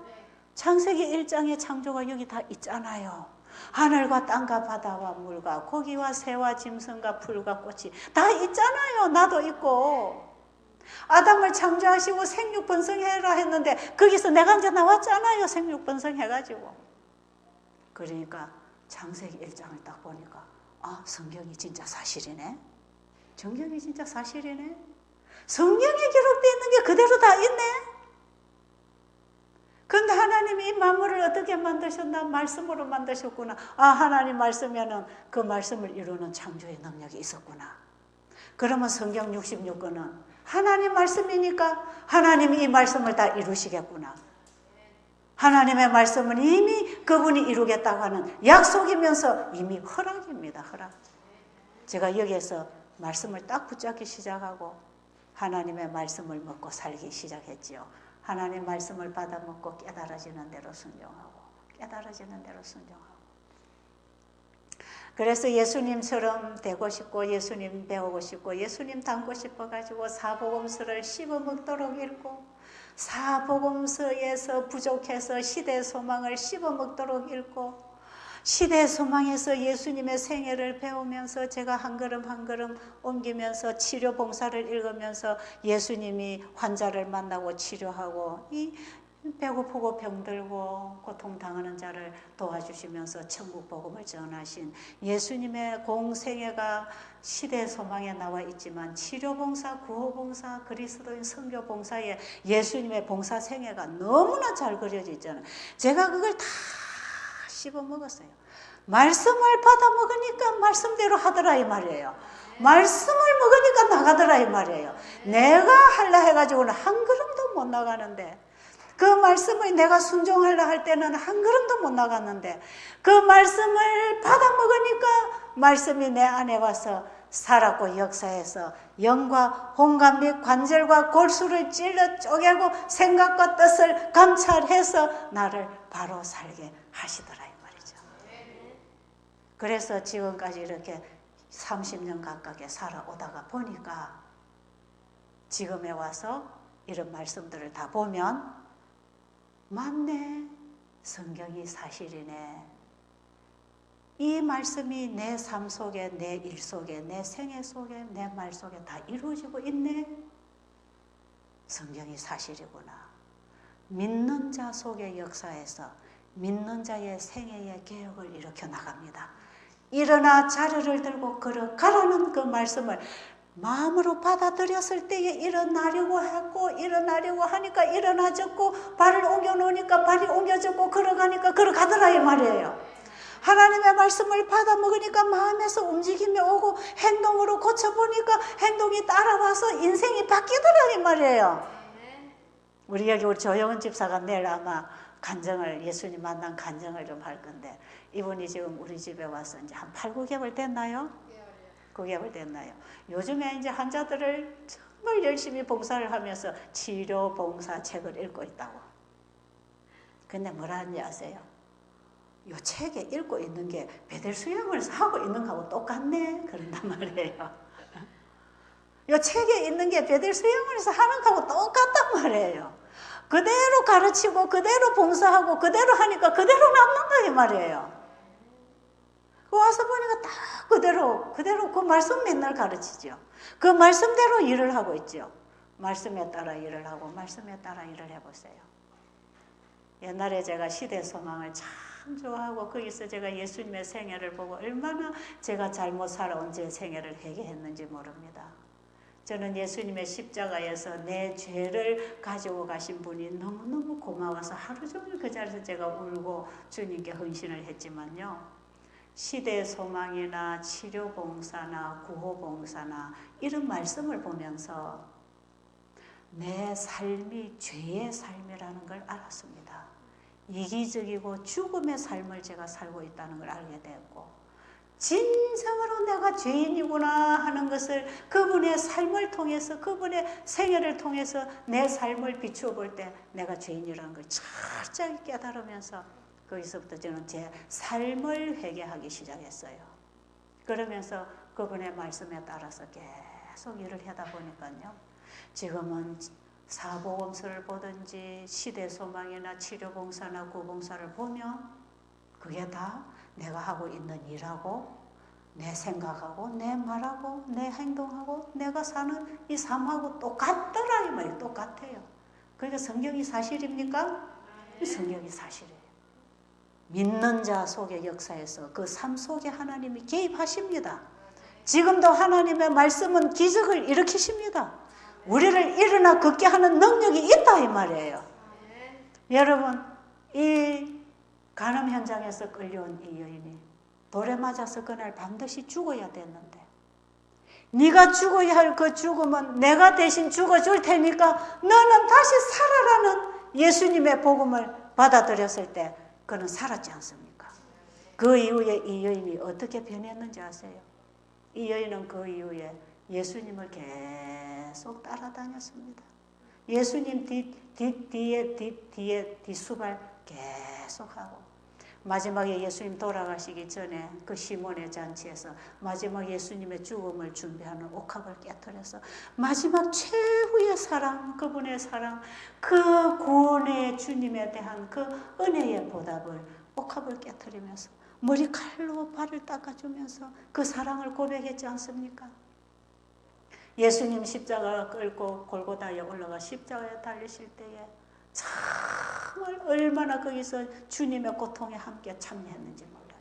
S1: 창세기 1장의 창조가 여기 다 있잖아요. 하늘과 땅과 바다와 물과 고기와 새와 짐승과 풀과 꽃이 다 있잖아요. 나도 있고. 아담을 창조하시고 생육번성해라 했는데 거기서 내가 이제 나왔잖아요. 생육번성해가지고. 그러니까 창세기 1장을 딱 보니까 아, 성경이 진짜 사실이네. 성경이 진짜 사실이네. 성경에 기록되어 있는 게 그대로 다 있네. 그런데 하나님이 이 만물을 어떻게 만드셨나? 말씀으로 만드셨구나. 아, 하나님 말씀에는 그 말씀을 이루는 창조의 능력이 있었구나. 그러면 성경 66권은 하나님 말씀이니까 하나님이 이 말씀을 다 이루시겠구나. 하나님의 말씀은 이미 그분이 이루겠다고 하는 약속이면서 이미 허락입니다. 허락. 제가 여기에서 말씀을 딱 붙잡기 시작하고 하나님의 말씀을 먹고 살기 시작했지요. 하나님 말씀을 받아먹고 깨달아지는 대로 순종하고 깨달아지는 대로 순종하고 그래서 예수님처럼 되고 싶고 예수님 배우고 싶고 예수님 닮고 싶어가지고 사복음서를 씹어먹도록 읽고 사복음서에서 부족해서 시대 소망을 씹어먹도록 읽고 시대 소망에서 예수님의 생애를 배우면서 제가 한 걸음 한 걸음 옮기면서 치료 봉사를 읽으면서 예수님이 환자를 만나고 치료하고 이 배고프고 병들고 고통당하는 자를 도와주시면서 천국 복음을 전하신 예수님의 공생애가 시대 소망에 나와 있지만 치료봉사, 구호봉사, 그리스도인 선교봉사에 예수님의 봉사 생애가 너무나 잘 그려져 있잖아요. 제가 그걸 다 씹어먹었어요. 말씀을 받아 먹으니까 말씀대로 하더라 이 말이에요. 말씀을 먹으니까 나가더라 이 말이에요. 내가 하려 해가지고는 한 걸음도 못 나가는데 그 말씀을 내가 순종하려 할 때는 한 걸음도 못 나갔는데 그 말씀을 받아 먹으니까 말씀이 내 안에 와서 살았고 역사해서 영과 혼과 및 관절과 골수를 찔러 쪼개고 생각과 뜻을 감찰해서 나를 바로 살게 하시더라 이 말이죠. 그래서 지금까지 이렇게 30년 가깝게 살아오다가 보니까 지금에 와서 이런 말씀들을 다 보면 맞네, 성경이 사실이네. 이 말씀이 내 삶 속에, 내 일 속에, 내 생애 속에, 내 말 속에 다 이루어지고 있네. 성경이 사실이구나. 믿는 자 속의 역사에서 믿는 자의 생애의 개혁을 일으켜 나갑니다. 일어나 자리를 들고 걸어가라는 그 말씀을 마음으로 받아들였을 때에 일어나려고 했고 일어나려고 하니까 일어나졌고 발을 옮겨놓으니까 발이 옮겨졌고 걸어가니까 걸어가더라 이 말이에요. 하나님의 말씀을 받아 먹으니까 마음에서 움직임이 오고 행동으로 고쳐보니까 행동이 따라와서 인생이 바뀌더라 이 말이에요. 우리 여기 우리 조영은 집사가 내일 아마 간증을 예수님 만난 간증을 좀 할 건데 이분이 지금 우리 집에 와서 이제 한 8, 9개월 됐나요? 9개월 됐나요? 요즘에 이제 환자들을 정말 열심히 봉사를 하면서 치료 봉사 책을 읽고 있다고. 근데 뭐라 하는지 아세요? 요 책에 읽고 있는 게 베델 수양을 하고 있는 거하고 똑같네 그런단 말이에요. 요 책에 있는 게 베델 수양을 하는 거하고 똑같단 말이에요. 그대로 가르치고 그대로 봉사하고 그대로 하니까 그대로 남는다 이 말이에요. 와서 보니까 다 그대로 그 말씀 맨날 가르치죠. 그 말씀대로 일을 하고 있죠. 말씀에 따라 일을 하고 말씀에 따라 일을 해보세요. 옛날에 제가 시대 소망을 참 좋아하고 거기서 제가 예수님의 생애를 보고 얼마나 제가 잘못 살아온 제 생애를 회개했는지 모릅니다. 저는 예수님의 십자가에서 내 죄를 가지고 가신 분이 너무너무 고마워서 하루 종일 그 자리에서 제가 울고 주님께 헌신을 했지만요. 시대 소망이나 치료 봉사나 구호 봉사나 이런 말씀을 보면서 내 삶이 죄의 삶이라는 걸 알았습니다. 이기적이고 죽음의 삶을 제가 살고 있다는 걸 알게 되었고 진정으로 내가 죄인이구나 하는 것을 그분의 삶을 통해서 그분의 생애를 통해서 내 삶을 비추어 볼 때 내가 죄인이라는 걸 철저히 깨달으면서 거기서부터 저는 제 삶을 회개하기 시작했어요. 그러면서 그분의 말씀에 따라서 계속 일을 하다 보니까요. 지금은 사복음서를 보든지 시대 소망이나 치료봉사나 구봉사를 보면 그게 다 내가 하고 있는 일하고 내 생각하고 내 말하고 내 행동하고 내가 사는 이 삶하고 똑같더라 이 말이 똑같아요. 그러니까 성경이 사실입니까? 성경이 사실이에요. 믿는 자 속의 역사에서 그 삶 속에 하나님이 개입하십니다. 지금도 하나님의 말씀은 기적을 일으키십니다. 우리를 일어나 걷게 하는 능력이 있다 이 말이에요. 여러분 이 간암 현장에서 끌려온 이 여인이 돌에 맞아서 그날 반드시 죽어야 됐는데 네가 죽어야 할 그 죽음은 내가 대신 죽어줄 테니까 너는 다시 살아라는 예수님의 복음을 받아들였을 때 그는 살았지 않습니까? 그 이후에 이 여인이 어떻게 변했는지 아세요? 이 여인은 그 이후에 예수님을 계속 따라다녔습니다. 예수님 뒤에 뒷수발 계속하고 마지막에 예수님 돌아가시기 전에 그 시몬의 잔치에서 마지막 예수님의 죽음을 준비하는 옥합을 깨뜨려서 마지막 최후의 사랑, 그분의 사랑, 그 구원의 주님에 대한 그 은혜의 보답을 옥합을 깨뜨리면서 머리칼로 발을 닦아주면서 그 사랑을 고백했지 않습니까? 예수님 십자가를 끌고 골고다에 올라가 십자가에 달리실 때에 정말 얼마나 거기서 주님의 고통에 함께 참여했는지 몰라요.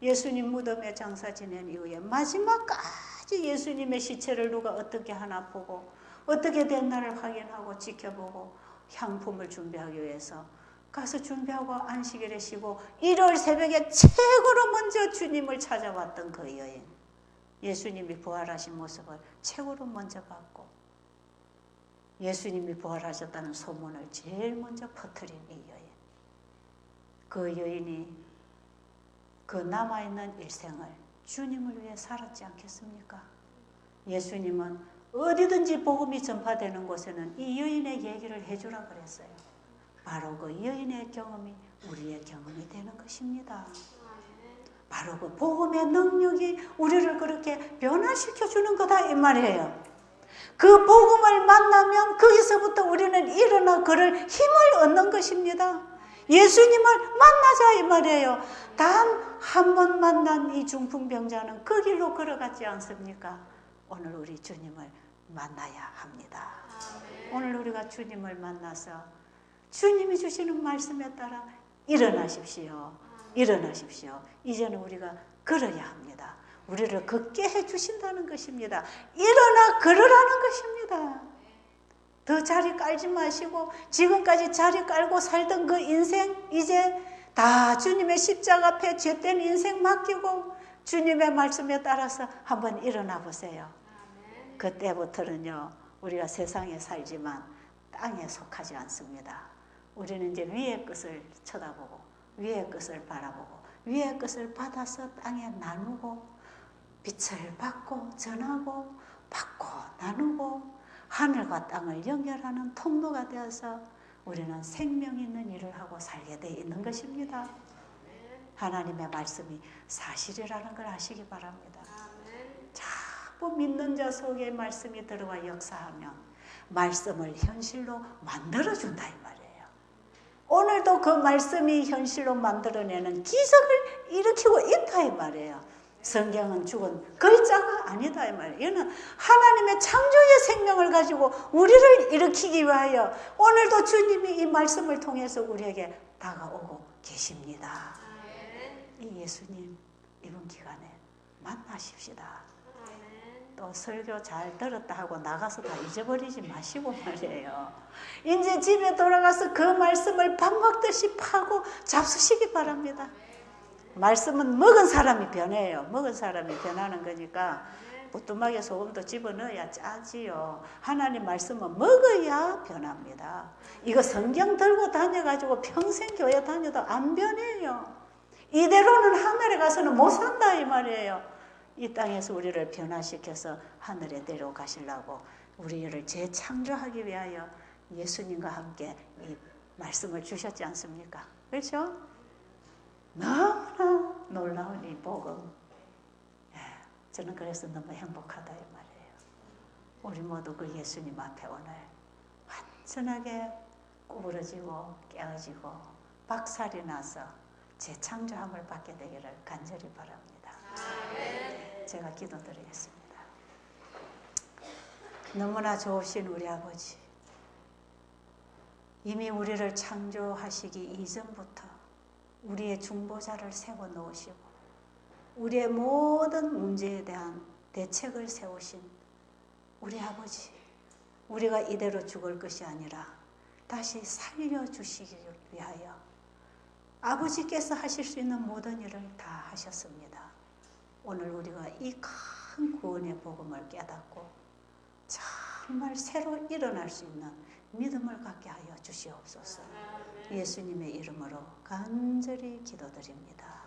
S1: 예수님 무덤에 장사 지낸 이후에 마지막까지 예수님의 시체를 누가 어떻게 하나 보고 어떻게 됐나를 확인하고 지켜보고 향품을 준비하기 위해서 가서 준비하고 안식일에 쉬고 일요일 새벽에 최고로 먼저 주님을 찾아왔던 그 여인, 예수님이 부활하신 모습을 최고로 먼저 봤고 예수님이 부활하셨다는 소문을 제일 먼저 퍼뜨린 이 여인, 그 여인이 그 남아있는 일생을 주님을 위해 살았지 않겠습니까? 예수님은 어디든지 복음이 전파되는 곳에는 이 여인의 얘기를 해주라 그랬어요. 바로 그 여인의 경험이 우리의 경험이 되는 것입니다. 바로 그 복음의 능력이 우리를 그렇게 변화시켜 주는 거다 이 말이에요. 그 복음을 만나면 거기서부터 우리는 일어나 그럴 힘을 얻는 것입니다. 예수님을 만나자 이 말이에요. 단 한 번 만난 이 중풍병자는 그 길로 걸어갔지 않습니까? 오늘 우리 주님을 만나야 합니다. 오늘 우리가 주님을 만나서 주님이 주시는 말씀에 따라 일어나십시오. 일어나십시오. 이제는 우리가 걸어야 합니다. 우리를 걷게 해주신다는 것입니다. 일어나 걸으라는 것입니다. 더 자리 깔지 마시고 지금까지 자리 깔고 살던 그 인생 이제 다 주님의 십자가 앞에 죄된 인생 맡기고 주님의 말씀에 따라서 한번 일어나 보세요. 그때부터는요 우리가 세상에 살지만 땅에 속하지 않습니다. 우리는 이제 위의 것을 쳐다보고 위의 것을 바라보고 위의 것을 받아서 땅에 나누고 빛을 받고 전하고 받고 나누고 하늘과 땅을 연결하는 통로가 되어서 우리는 생명 있는 일을 하고 살게 되어 있는 것입니다. 하나님의 말씀이 사실이라는 걸 아시기 바랍니다. 자꾸 믿는 자 속에 말씀이 들어와 역사하면 말씀을 현실로 만들어준다 이 말이에요. 오늘도 그 말씀이 현실로 만들어내는 기적을 일으키고 있다 이 말이에요. 성경은 죽은 글자가 아니다 이 말이에요. 이는 하나님의 창조의 생명을 가지고 우리를 일으키기 위하여 오늘도 주님이 이 말씀을 통해서 우리에게 다가오고 계십니다. 이 예수님 이번 기간에 만나십시다. 또 설교 잘 들었다 하고 나가서 다 잊어버리지 마시고 말이에요. 이제 집에 돌아가서 그 말씀을 밥 먹듯이 파고 잡수시기 바랍니다. 말씀은 먹은 사람이 변해요. 먹은 사람이 변하는 거니까 부뚜막에 소금도 집어넣어야 짜지요. 하나님 말씀은 먹어야 변합니다. 이거 성경 들고 다녀가지고 평생 교회 다녀도 안 변해요. 이대로는 하늘에 가서는 못 산다 이 말이에요. 이 땅에서 우리를 변화시켜서 하늘에 데려가시려고 우리를 재창조하기 위하여 예수님과 함께 이 말씀을 주셨지 않습니까? 그렇죠? 너무나 놀라운 이 복음. 저는 그래서 너무 행복하다 이 말이에요. 우리 모두 그 예수님 앞에 오늘 완전하게 구부러지고 깨어지고 박살이 나서 재창조함을 받게 되기를 간절히 바랍니다. 제가 기도드리겠습니다. 너무나 좋으신 우리 아버지, 이미 우리를 창조하시기 이전부터 우리의 중보자를 세워 놓으시고 우리의 모든 문제에 대한 대책을 세우신 우리 아버지, 우리가 이대로 죽을 것이 아니라 다시 살려주시기 위하여 아버지께서 하실 수 있는 모든 일을 다 하셨습니다. 오늘 우리가 이 큰 구원의 복음을 깨닫고 정말 새로 일어날 수 있는 믿음을 갖게 하여 주시옵소서. 예수님의 이름으로 간절히 기도드립니다.